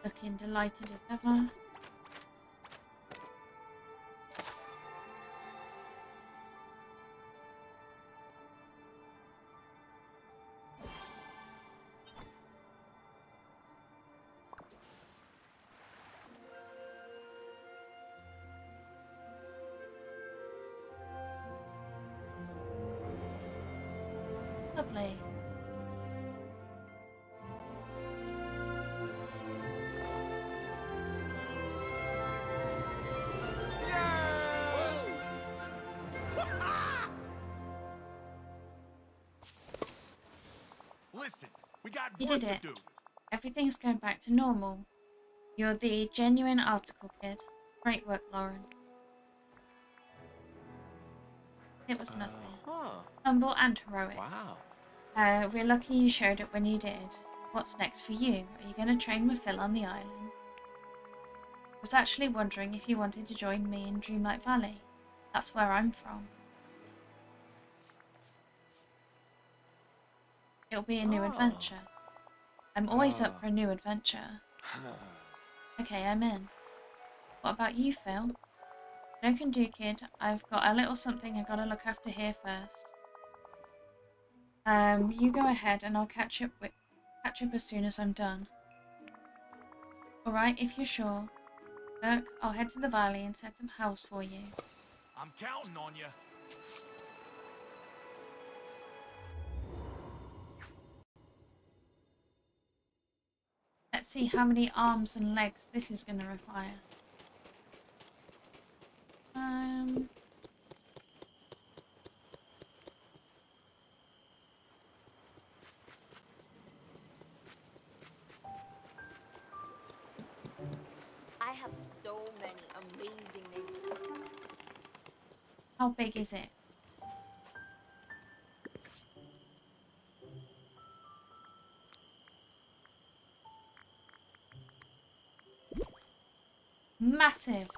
Looking delighted as ever. Lovely. Listen, we got You work did to it. do. Everything's going back to normal. You're the genuine article kid. Great work, Lauren. It was nothing. Humble and heroic. Wow. We're lucky you showed it when you did. What's next for you? Are you going to train with Phil on the island? I was actually wondering if you wanted to join me in Dreamlight Valley. That's where I'm from. It'll be a new adventure. I'm always up for a new adventure. Okay, I'm in. What about you, Phil? No can do, kid. I've got a little something I've got to look after here first. You go ahead and I'll catch up as soon as I'm done. Alright, if you're sure. Look, I'll head to the valley and set up house for you. I'm counting on you. Let's see how many arms and legs this is going to require. I have so many amazing neighbors. How big is it? Massive.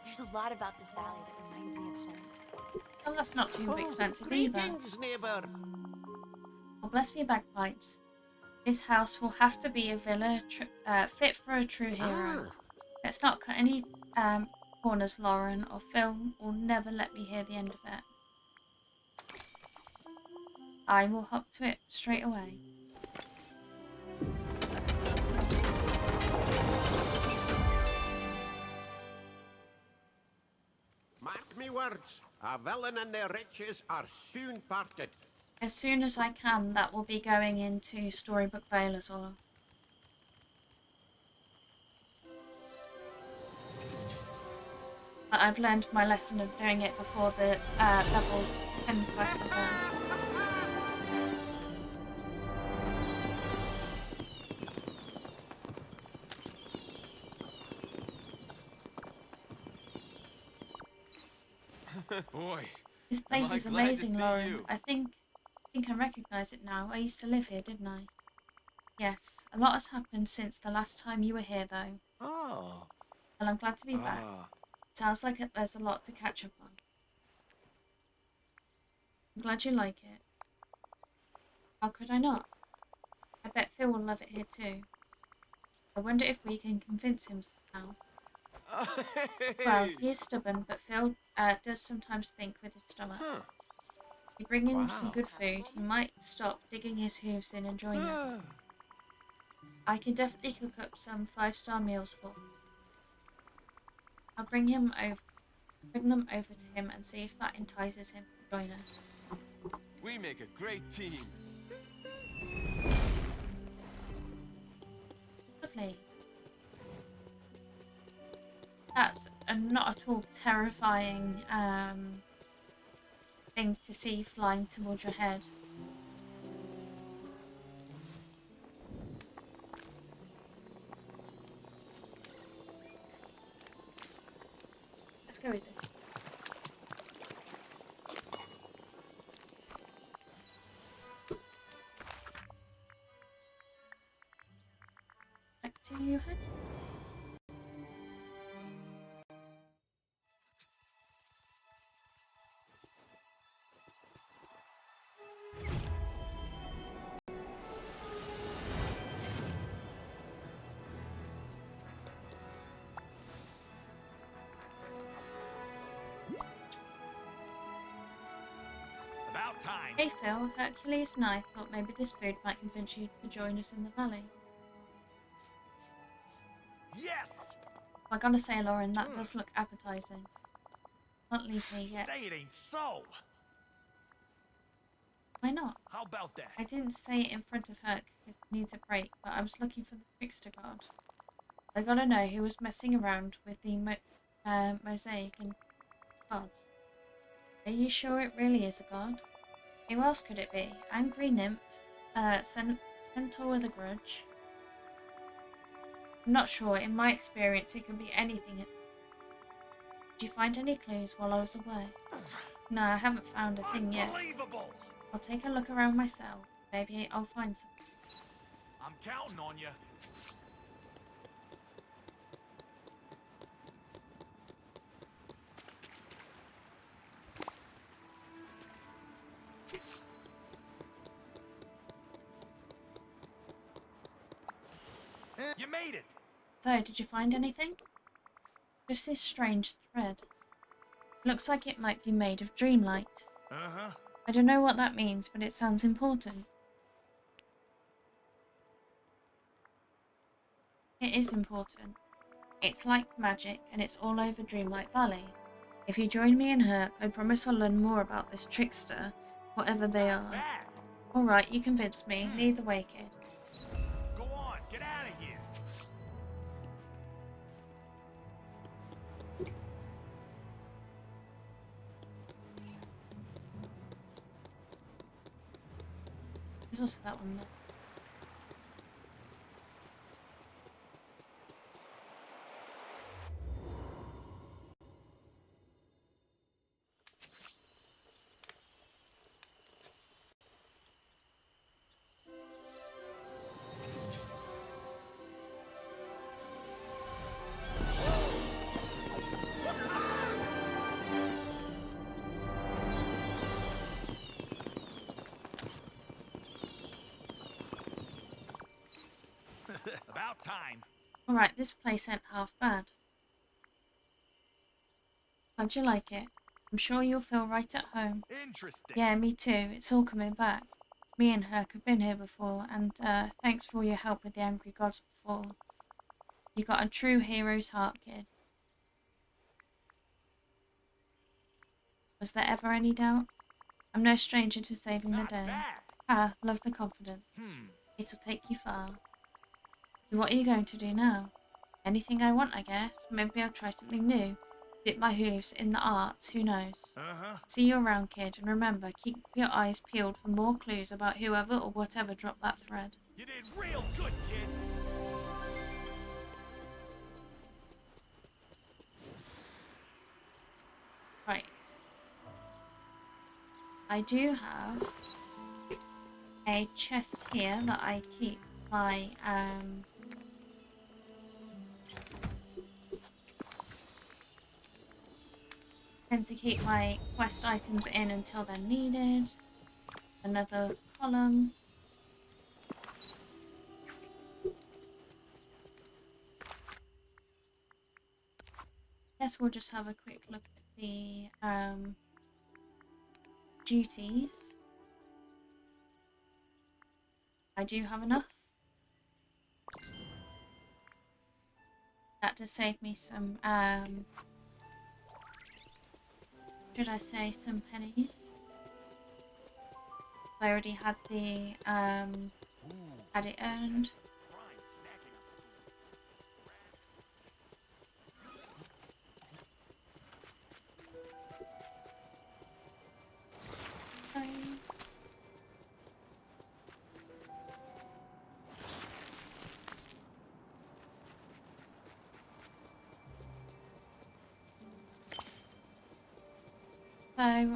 There's a lot about this valley that reminds me of home. Well, that's not too expensive either. Greetings, neighbor. Well, bless for your bagpipes. This house will have to be a villa fit for a true hero. Let's not cut any corners, Lauren, or Phil will never let me hear the end of it. I will hop to it straight away. Mark me words, a villain and their riches are soon parted. As soon as I can, that will be going into Storybook Vale as well. But I've learned my lesson of doing it before the level 10 quests are done. Boy, This place am I is glad to amazing, see Lauren. you. I think I recognise it now. I used to live here, didn't I? Yes, a lot has happened since the last time you were here, though. Oh. Well, I'm glad to be back. Sounds like there's a lot to catch up on. I'm glad you like it. How could I not? I bet Phil will love it here too. I wonder if we can convince him somehow. Well, he is stubborn, but Phil does sometimes think with his stomach. Huh. If we bring him some Wow. good food, he might stop digging his hooves in and join us. I can definitely cook up some 5-star meals for him. I'll bring them over to him and see if that entices him to join us. We make a great team. Lovely. That's a not at all terrifying thing to see flying towards your head. Let's go with this. Back to you, honey. About time. Hey Phil, Hercules and I thought maybe this food might convince you to join us in the valley. Yes! I gotta say, Lauren, that does look appetizing. Can't leave me yet. Say it ain't so. Why not? How about that? I didn't say it in front of Herc because he needs a break, but I was looking for the trickster god. I gotta know who was messing around with the mosaic and gods. Are you sure it really is a god? Who else could it be? Angry nymphs, Centaur with a grudge. I'm not sure. In my experience, it can be anything. Did you find any clues while I was away? No, I haven't found a thing yet. Unbelievable! I'll take a look around myself. Maybe I'll find something. I'm counting on you. You made it! So, did you find anything? Just this strange thread. Looks like it might be made of dreamlight. Uh-huh. I don't know what that means, but it sounds important. It is important. It's like magic, and it's all over Dreamlight Valley. If you join me in Herc, I promise I'll learn more about this trickster, whatever they are. Bad! Alright, you convinced me. Lead the way, kid. Go on, get out of here! There's also that one there. About time. Alright, this place ain't half bad. How'd you like it? I'm sure you'll feel right at home. Interesting. Yeah, me too. It's all coming back. Me and Herc have been here before, and thanks for all your help with the Angry Gods before. You got a true hero's heart, kid. Was there ever any doubt? I'm no stranger to saving the Not day. bad. Ah, love the confidence. It'll take you far. So what are you going to do now? Anything I want, I guess. Maybe I'll try something new. Dip my hooves in the arts, who knows? Uh-huh. See you around, kid, and remember, keep your eyes peeled for more clues about whoever or whatever dropped that thread. You did real good, kid. Right. I do have a chest here that I keep my, tend to keep my quest items in until they're needed. Another column. Guess we'll just have a quick look at the duties. I do have enough. That does save me some should I say some pennies? I already had the had it earned. Prime snacking Fine. So,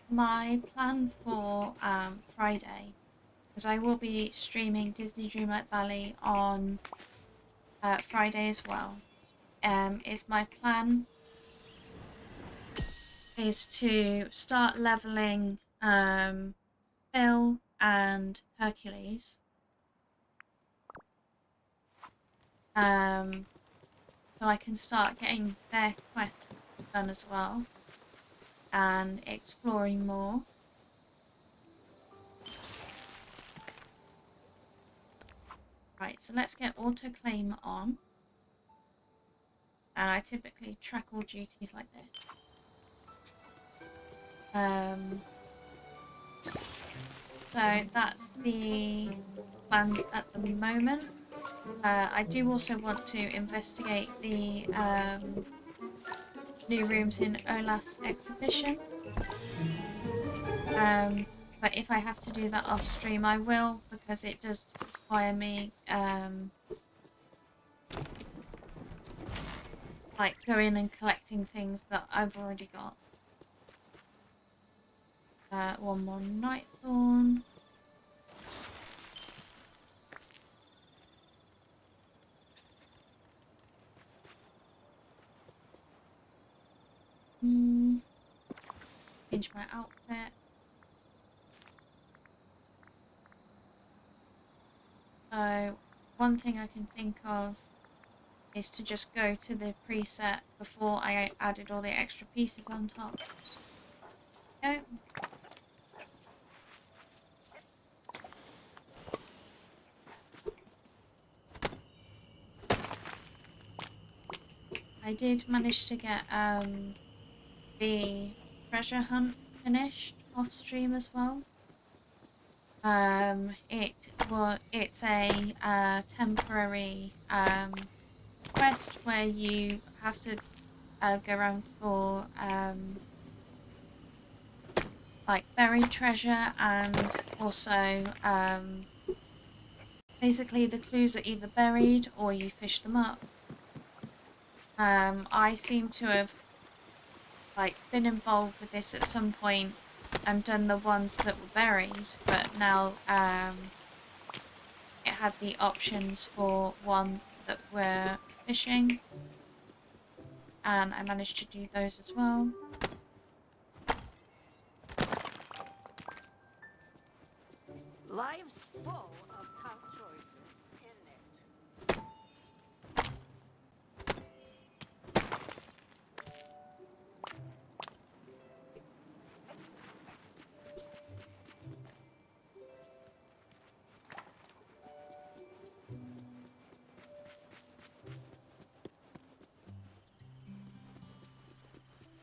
my plan for Friday, because I will be streaming Disney Dreamlight Valley on Friday as well, is my plan is to start leveling Phil and Hercules. So I can start getting their quests done as well. And exploring more. Right, so let's get auto claim on. And I typically track all duties like this. So that's the plan at the moment. I do also want to investigate the new rooms in Olaf's exhibition. But if I have to do that off stream, I will, because it does require me like going and collecting things that I've already got. One more night thorn. Change my outfit. So one thing I can think of is to just go to the preset before I added all the extra pieces on top. Go. I did manage to get the treasure hunt finished off stream as well. It's a temporary quest where you have to go around for like buried treasure, and also basically the clues are either buried or you fish them up. I seem to have like been involved with this at some point and done the ones that were buried, but now it had the options for one that were fishing, and I managed to do those as well. Life's full of tough choices, isn't it?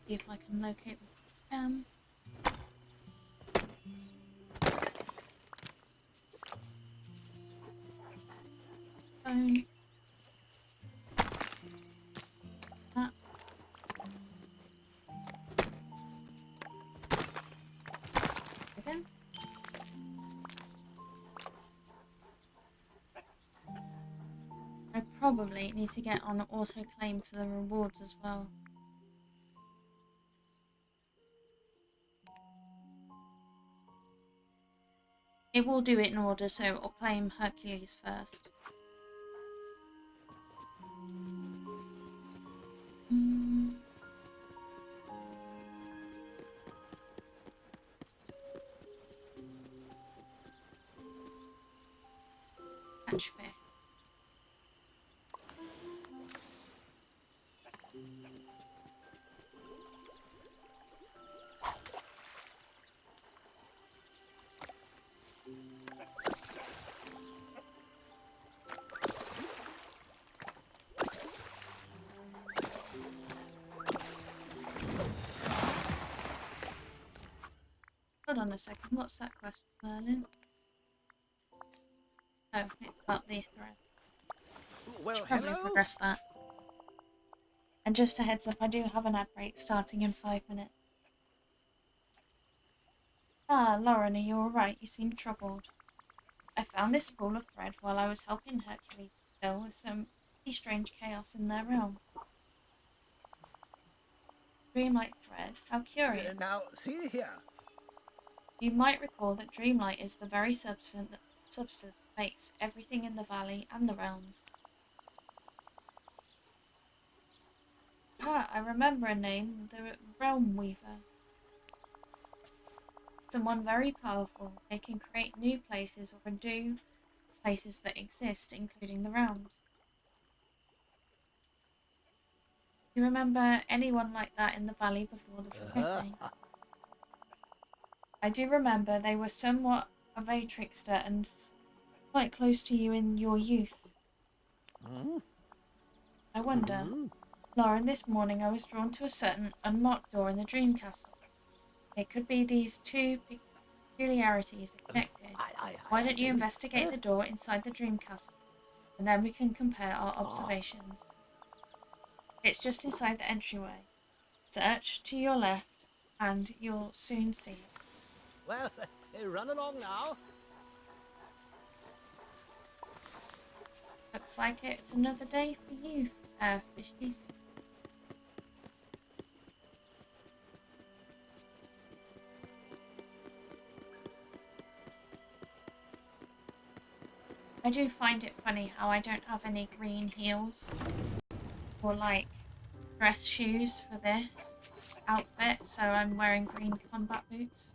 See if I can locate them. Phone. That. Again. I probably need to get on auto claim for the rewards as well. It will do it in order, so it will claim Hercules first. Catch fish. Hold on a second, what's that question, Merlin? Oh, it's about the thread. Well, Should probably hello. progress that. And just a heads up, I do have an ad break starting in 5 minutes. Ah, Lauren, are you alright? You seem troubled. I found this spool of thread while I was helping Hercules deal with some pretty strange chaos in their realm. Dreamlight thread? How curious. Now, see here. You might recall that Dreamlight is the very substance that makes everything in the valley and the realms. Ah, I remember a name, the Realm Weaver. Someone very powerful. They can create new places or undo places that exist, including the realms. Do you remember anyone like that in the valley before the forgetting? I do remember they were somewhat of a trickster and quite close to you in your youth. I wonder. Lauren, this morning I was drawn to a certain unlocked door in the Dream Castle. It could be these two peculiarities are connected. Why don't you investigate the door inside the Dream Castle, and then we can compare our observations. It's just inside the entryway. Search to your left, and you'll soon see it. Well, Run along now. Looks like it's another day for you, fishies. I do find it funny how I don't have any green heels or like dress shoes for this outfit, so I'm wearing green combat boots.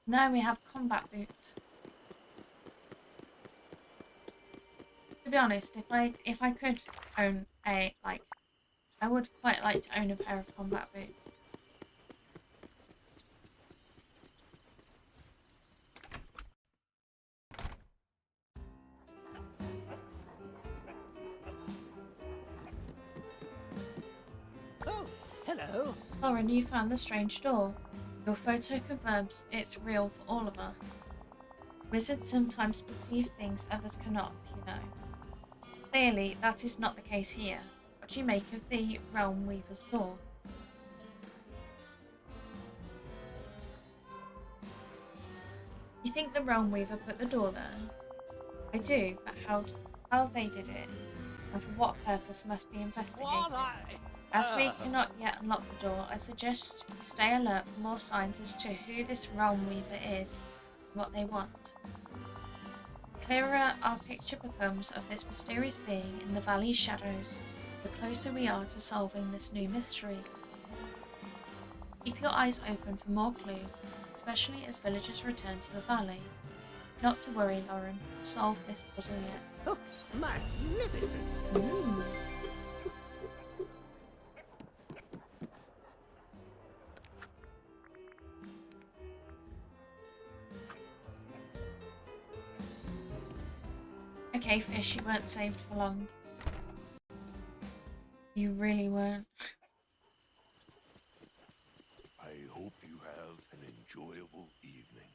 Now we have combat boots. To be honest, if I could own a I would quite like to own a pair of combat boots. Oh, hello. Lauren, you found the strange door. Your photo confirms it's real for all of us. Wizards sometimes perceive things others cannot, you know. Clearly, that is not the case here. What do you make of the Realm Weaver's door? You think the Realm Weaver put the door there? I do, but how they did it, and for what purpose must be investigated. As we cannot yet unlock the door, I suggest you stay alert for more signs as to who this Realm Weaver is and what they want. The clearer our picture becomes of this mysterious being in the valley's shadows, the closer we are to solving this new mystery. Keep your eyes open for more clues, especially as villagers return to the valley. Not to worry, Lauren. We'll solve this puzzle yet. Oh, magnificent. Okay, fish, you weren't saved for long. You really weren't. I hope you have an enjoyable evening.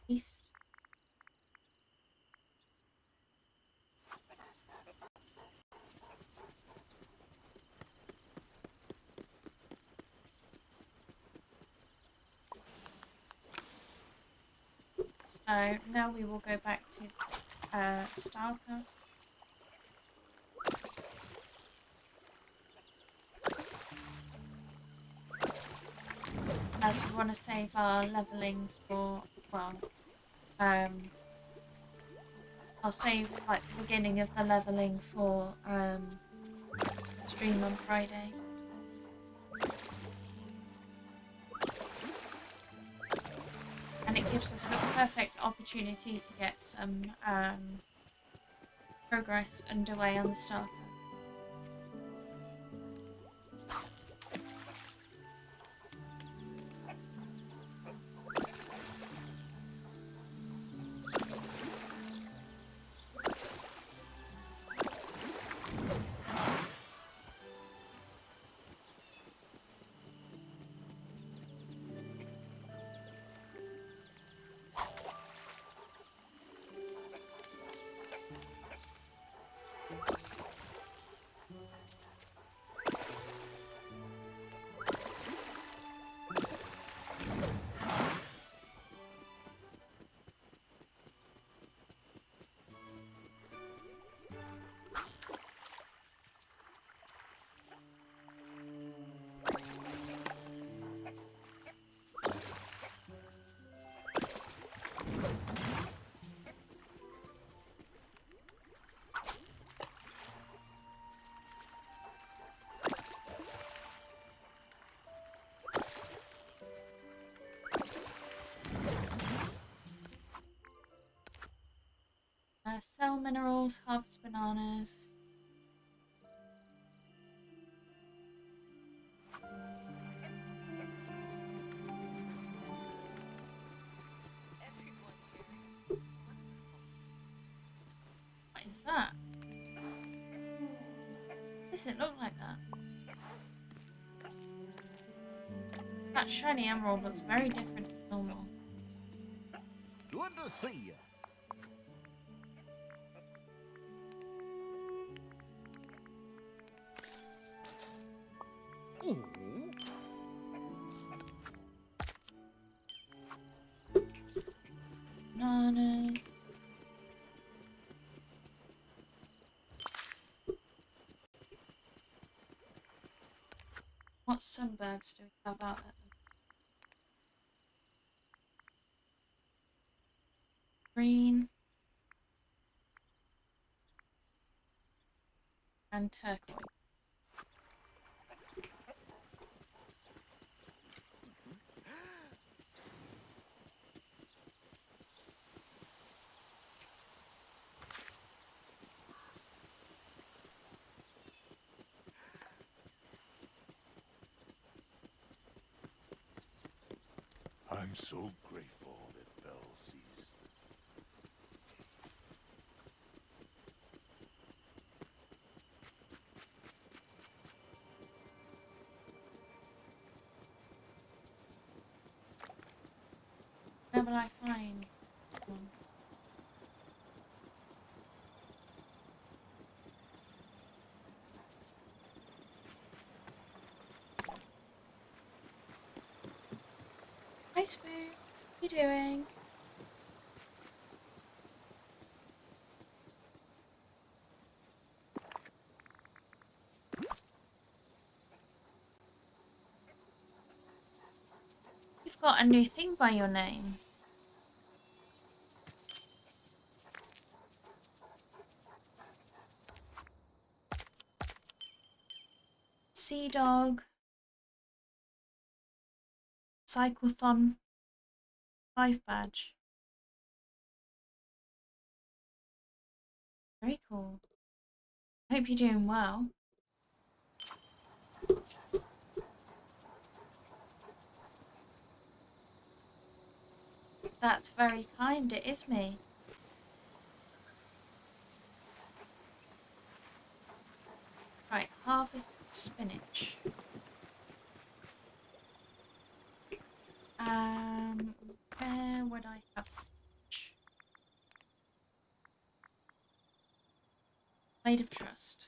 East. So now we will go back to Starker. As we want to save our leveling for, well, I'll save like the beginning of the leveling for stream on Friday. And it gives us the perfect opportunity to get some progress underway on the Starker. Sell minerals, harvest bananas. What is that? does it look like that? That shiny emerald looks very different to normal. Good to see you. Bananas. What sunbirds do we have out at them? Green and turquoise. I'm so grateful that Belle sees. Where will I find one? Hi Spoon, what are you doing? You've got a new thing by your name. Sea Dog. Cyclothon 5 badge. Very cool. I hope you're doing well. That's very kind, it is me. Right, harvest spinach. Where would I have spinach? Blade of Trust.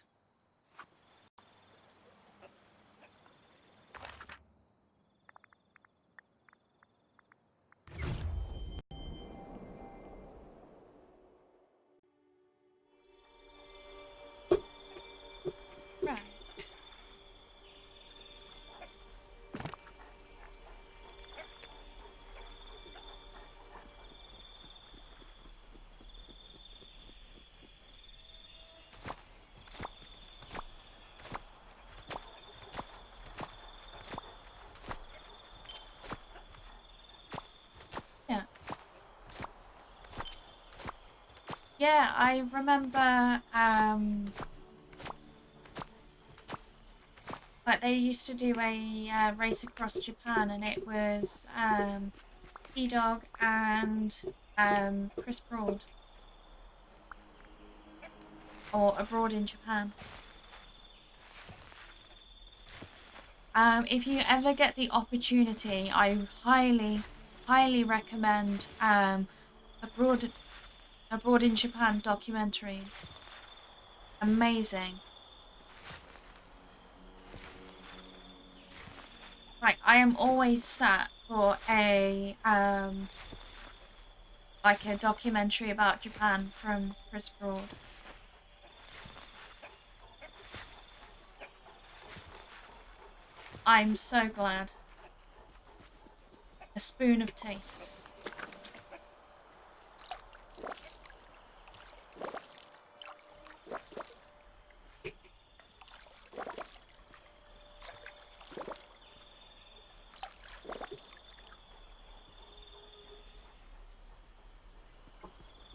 Right. Yeah. Yeah, I remember, like they used to do a race across Japan, and it was T-Dog and Chris Broad, or Abroad in Japan. If you ever get the opportunity, I highly recommend Abroad in Japan documentaries. Amazing. Right, I am always sat for a like a documentary about Japan from Chris Broad. I'm so glad. A spoon of taste.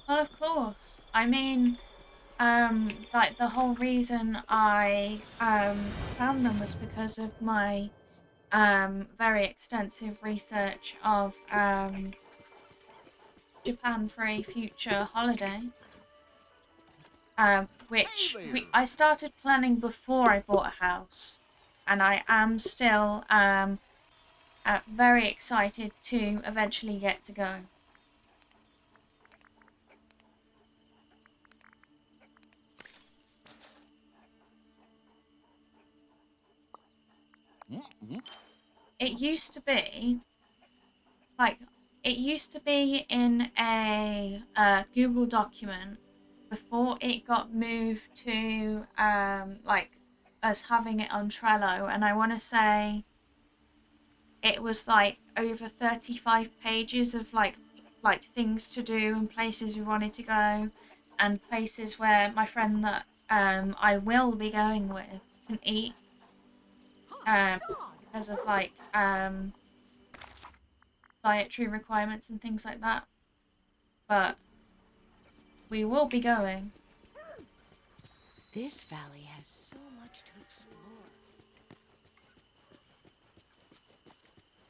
Well, of course. I mean, like the whole reason I found them was because of my very extensive research of Japan for a future holiday. which I started planning before I bought a house, and I am still very excited to eventually get to go. It used to be like in a Google document before it got moved to like us having it on Trello, and I want to say it was like over 35 pages of like things to do and places we wanted to go and places where my friend that I will be going with can eat because of like dietary requirements and things like that. But we will be going. This valley has so much to explore.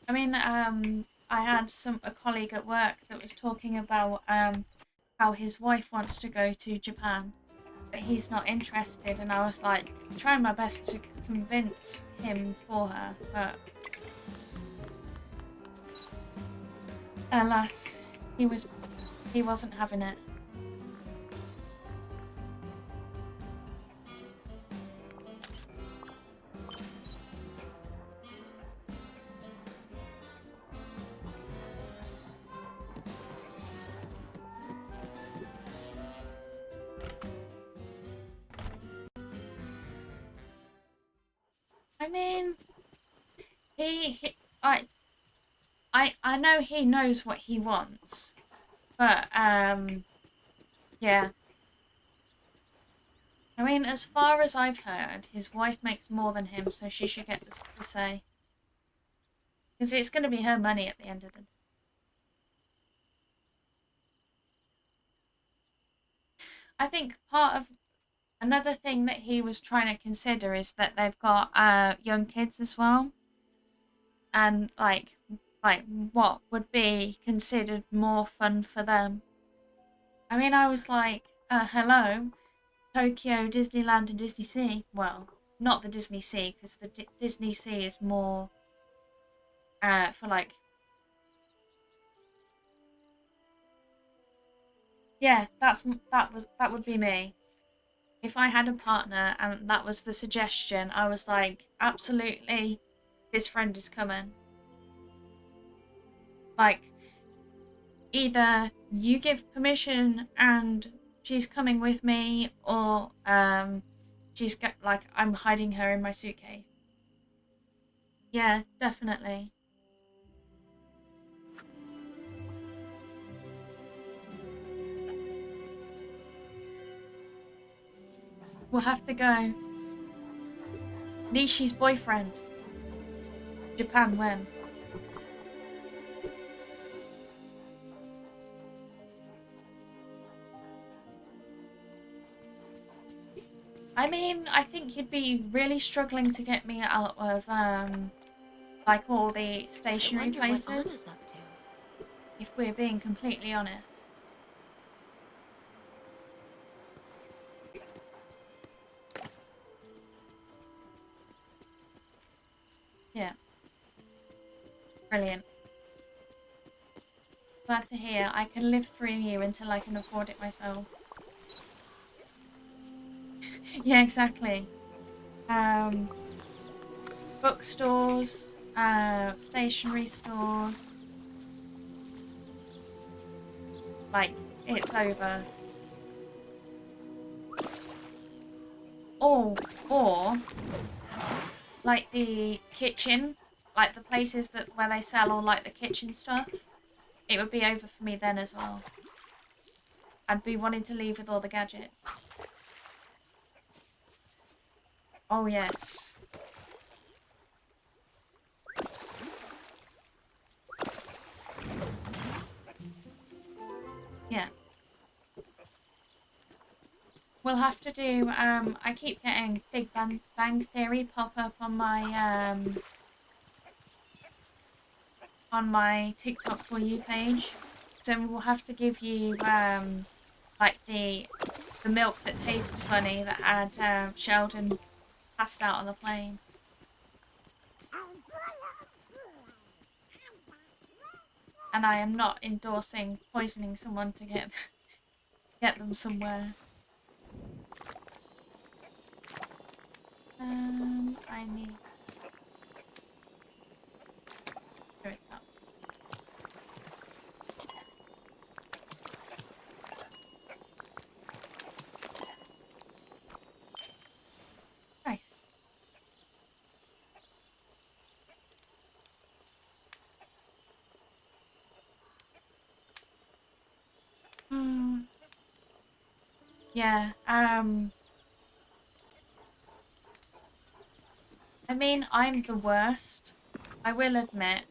I mean, I had a colleague at work that was talking about how his wife wants to go to Japan, but he's not interested, and I was like trying my best to convince him for her, but alas, he wasn't having it. I mean, I know he knows what he wants, but yeah. I mean, as far as I've heard, his wife makes more than him, so she should get the say. Because it's going to be her money at the end of the day. I think another thing that he was trying to consider is that they've got young kids as well. And like what would be considered more fun for them. I mean, I was like, hello, Tokyo, Disneyland and Disney Sea. Well, not the Disney Sea, because the Disney Sea is more for like... Yeah, that would be me. If I had a partner and that was the suggestion, I was like, absolutely, this friend is coming. Like, either you give permission and she's coming with me, or like I'm hiding her in my suitcase. Yeah, definitely. We'll have to go. Nishi's boyfriend. Japan when? I mean, I think you'd be really struggling to get me out of like all the stationary places. If we're being completely honest. Yeah. Brilliant. Glad to hear. I can live through you until I can afford it myself. Yeah, exactly. Bookstores, stationery stores. Like, it's over. Or like the kitchen, like the places where they sell all like the kitchen stuff. It would be over for me then as well. I'd be wanting to leave with all the gadgets. Oh yes. Yeah. We'll have to do, I keep getting Big Bang Theory pop up on my TikTok For You page. So we'll have to give you, like the the milk that tastes funny that had Sheldon passed out on the plane. And I am not endorsing poisoning someone to get them somewhere. I need. Here it's up. Nice. Yeah, I mean, I'm the worst. I will admit.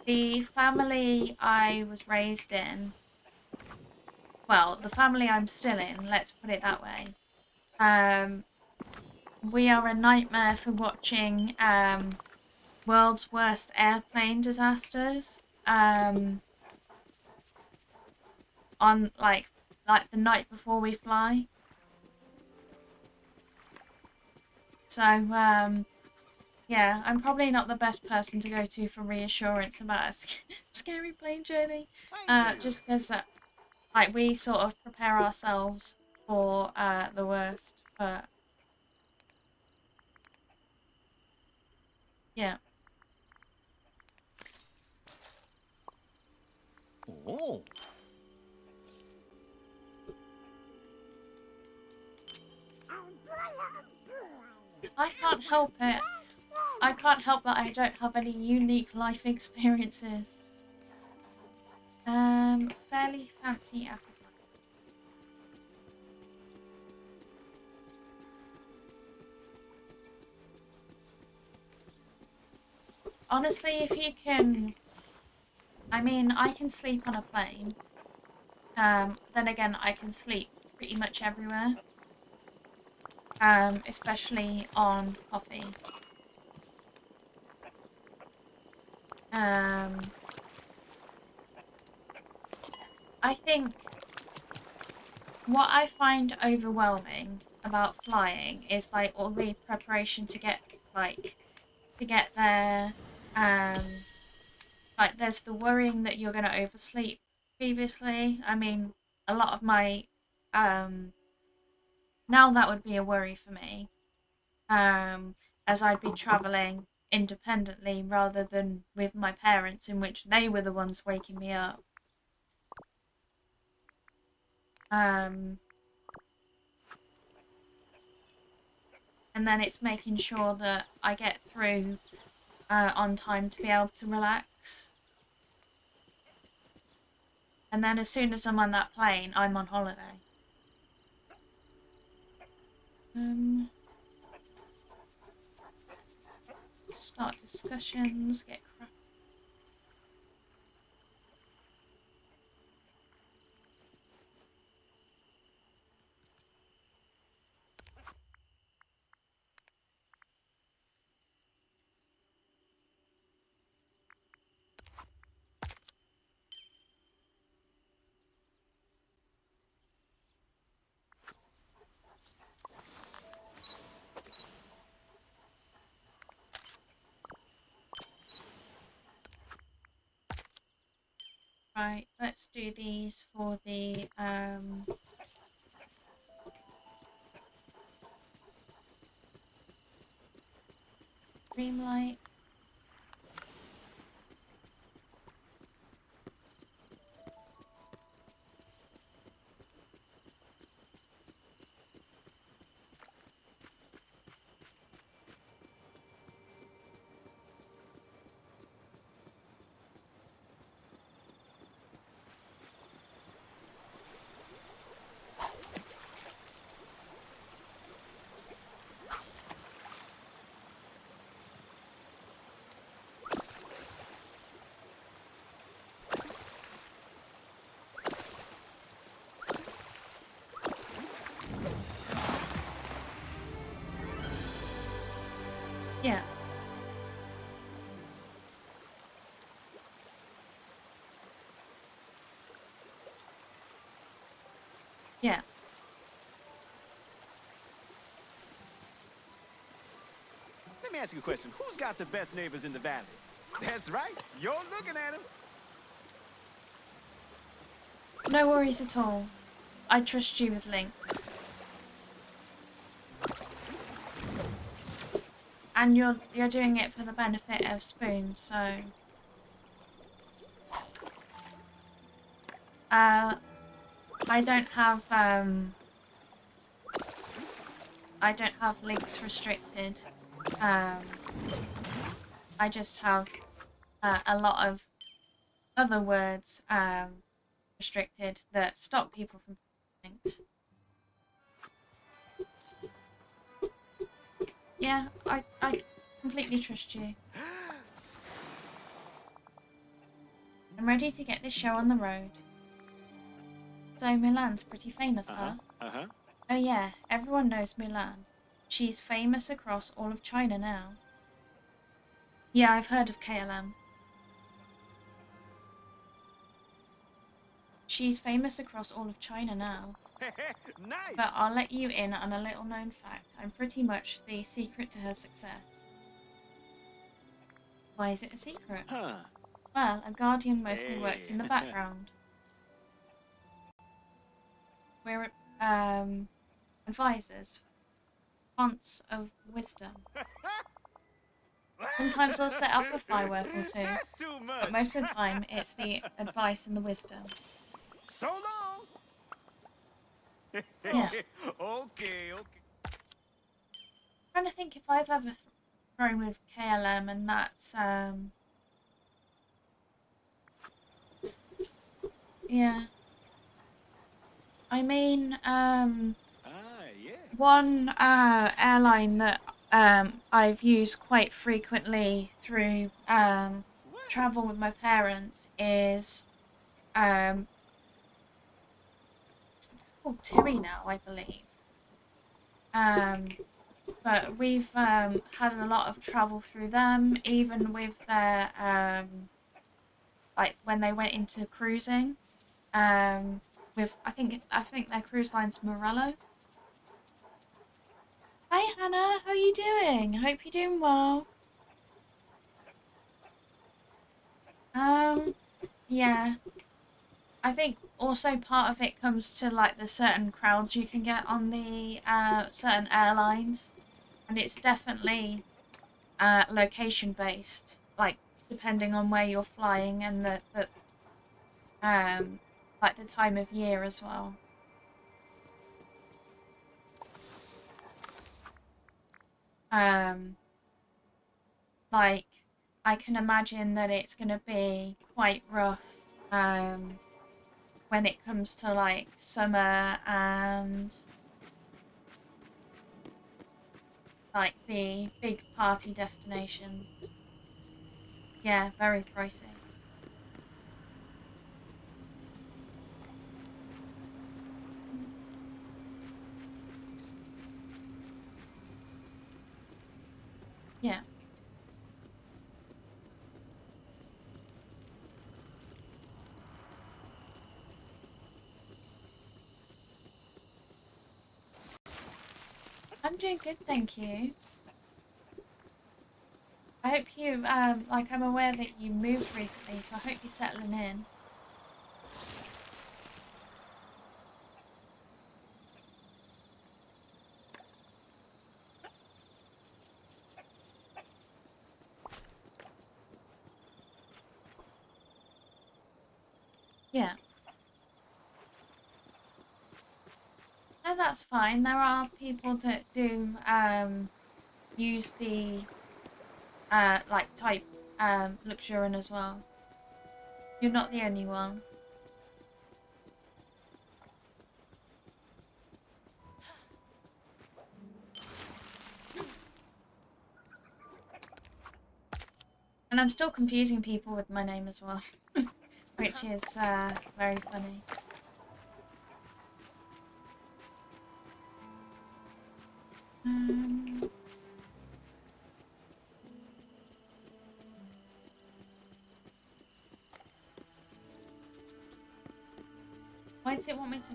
The family I was raised in, well, the family I'm still in, let's put it that way. We are a nightmare for watching, world's worst airplane disasters. On like the night before we fly. So yeah, I'm probably not the best person to go to for reassurance about a scary plane journey. Just because like we sort of prepare ourselves for the worst, but yeah. Oh. I can't help it. I can't help that I don't have any unique life experiences. Fairly fancy appetite. Honestly, if you can, I mean, I can sleep on a plane. Then again, I can sleep pretty much everywhere. Especially on coffee. I think what I find overwhelming about flying is like all the preparation to get there. Like there's the worrying that you're gonna oversleep previously. I mean, a lot of my now that would be a worry for me. As I'd be traveling independently rather than with my parents, in which they were the ones waking me up. And then it's making sure that I get through on time to be able to relax. And then as soon as I'm on that plane, I'm on holiday. Start discussions, get crap. Right, let's do these for the dream light. Yeah. Let me ask you a question. Who's got the best neighbors in the valley? That's right. You're looking at him. No worries at all. I trust you with links. And you're doing it for the benefit of Spoon, so I don't have links restricted. I just have a lot of other words restricted that stop people from links. Yeah, I completely trust you. I'm ready to get this show on the road. So Milan's pretty famous, huh? Oh yeah, everyone knows Milan. She's famous across all of China now. Yeah, I've heard of KLM. She's famous across all of China now. Nice. But I'll let you in on a little known fact. I'm pretty much the secret to her success. Why is it a secret? Huh. Well, a guardian mostly works in the background. We're advisors. Fonts of wisdom. Sometimes I'll set off a firework or two, That's too much. but most of the time it's the advice and the wisdom. So long. Yeah. Okay. Trying to think if I've ever thrown with KLM, and that's yeah. I mean Yeah. one airline that I've used quite frequently through travel with my parents is it's called TUI now, I believe. But we've had a lot of travel through them, even with their like when they went into cruising. With I think their cruise line's Morello. Hi Hannah, how are you doing? Hope you're doing well. Yeah. I think also part of it comes to like the certain crowds you can get on the certain airlines, and it's definitely location based, like depending on where you're flying and the like the time of year as well. Like I can imagine that it's gonna be quite rough when it comes to like summer and like the big party destinations. Yeah, very pricey. Yeah. I'm doing good, thank you. I hope you, like I'm aware that you moved recently, so I hope you're settling in. Yeah. No, that's fine. There are people that do, use the, like type, Luxurian as well. You're not the only one. And I'm still confusing people with my name as well, which is very funny. Why does it want me to...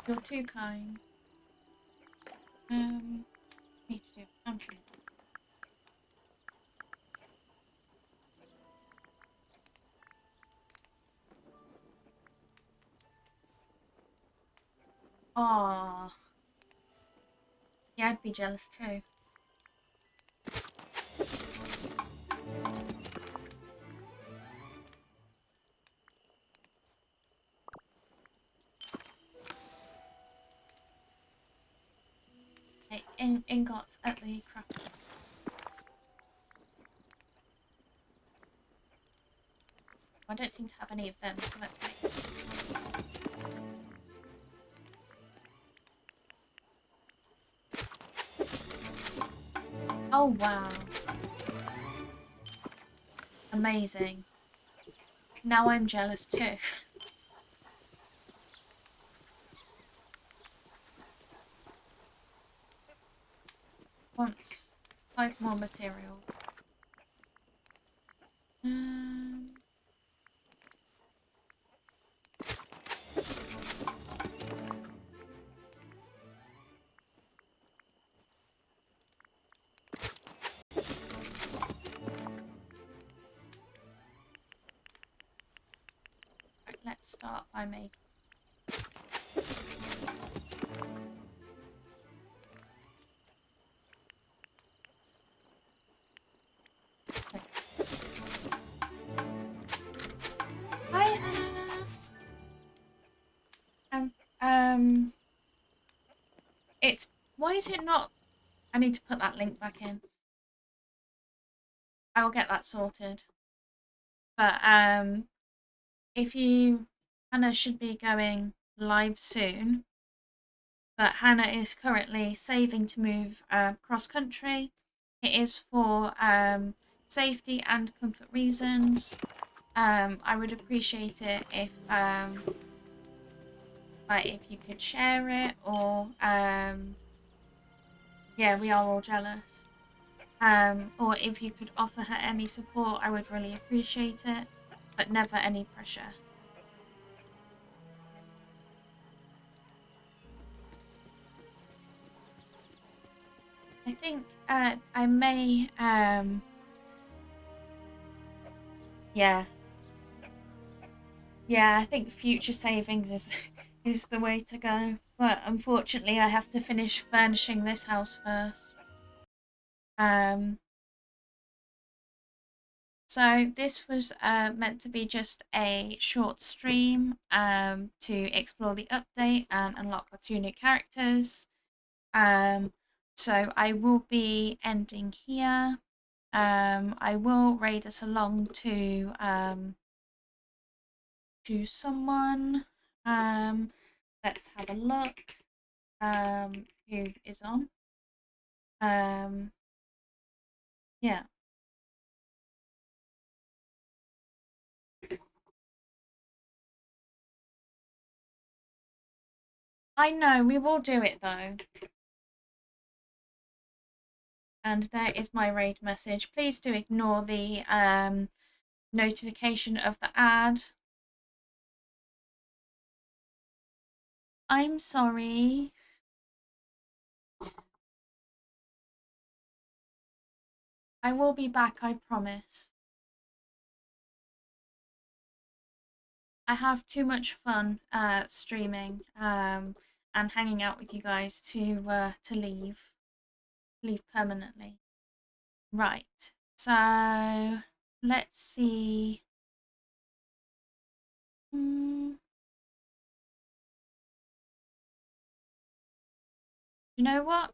You're too kind. Need to do accounting. Oh, yeah, I'd be jealous too. Hey, ingots at the craft. I don't seem to have any of them, so let's make. Oh wow. Amazing. Now I'm jealous too. Once 5 more material. Right, let's start by making. Hi, Hannah. It's, why is it not? I need to put that link back in. I will get that sorted. But if you, Hannah should be going live soon. But Hannah is currently saving to move cross country. It is for safety and comfort reasons. I would appreciate it if you could share it, or yeah, we are all jealous. Or if you could offer her any support, I would really appreciate it, but never any pressure. I think I may yeah, I think future savings is is the way to go. But unfortunately, I have to finish furnishing this house first. So this was meant to be just a short stream to explore the update and unlock our 2 new characters. So I will be ending here. I will raid us along to someone. Let's have a look. Who is on? Yeah. I know, we will do it though. And there is my raid message. Please do ignore the notification of the ad. I'm sorry. I will be back, I promise. I have too much fun streaming and hanging out with you guys to leave permanently. Right. So let's see. You know what?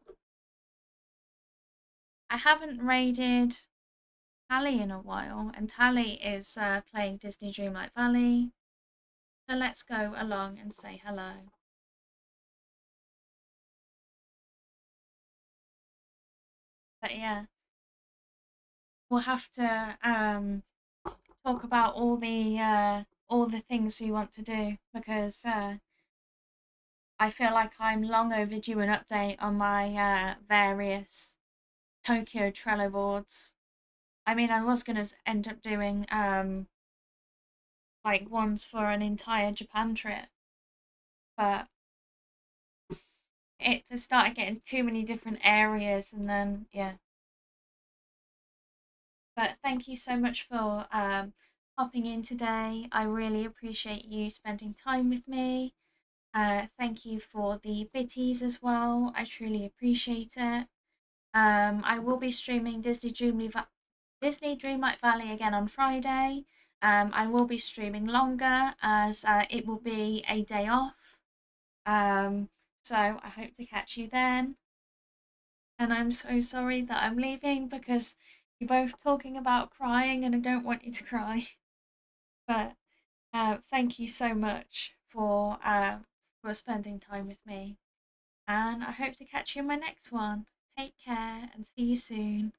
I haven't raided Tally in a while, and Tally is playing Disney Dreamlight Valley. So let's go along and say hello. But yeah, we'll have to talk about all the things we want to do, because I feel like I'm long overdue an update on my various Tokyo Trello boards. I mean, I was gonna end up doing like ones for an entire Japan trip, but it to start getting too many different areas, and then yeah. But thank you so much for popping in today. I really appreciate you spending time with me. Thank you for the bitties as well. I truly appreciate it. I will be streaming Disney Dreamlight Valley again on Friday. I will be streaming longer as it will be a day off. So I hope to catch you then. And I'm so sorry that I'm leaving because you're both talking about crying and I don't want you to cry. But thank you so much for spending time with me. And I hope to catch you in my next one. Take care and see you soon.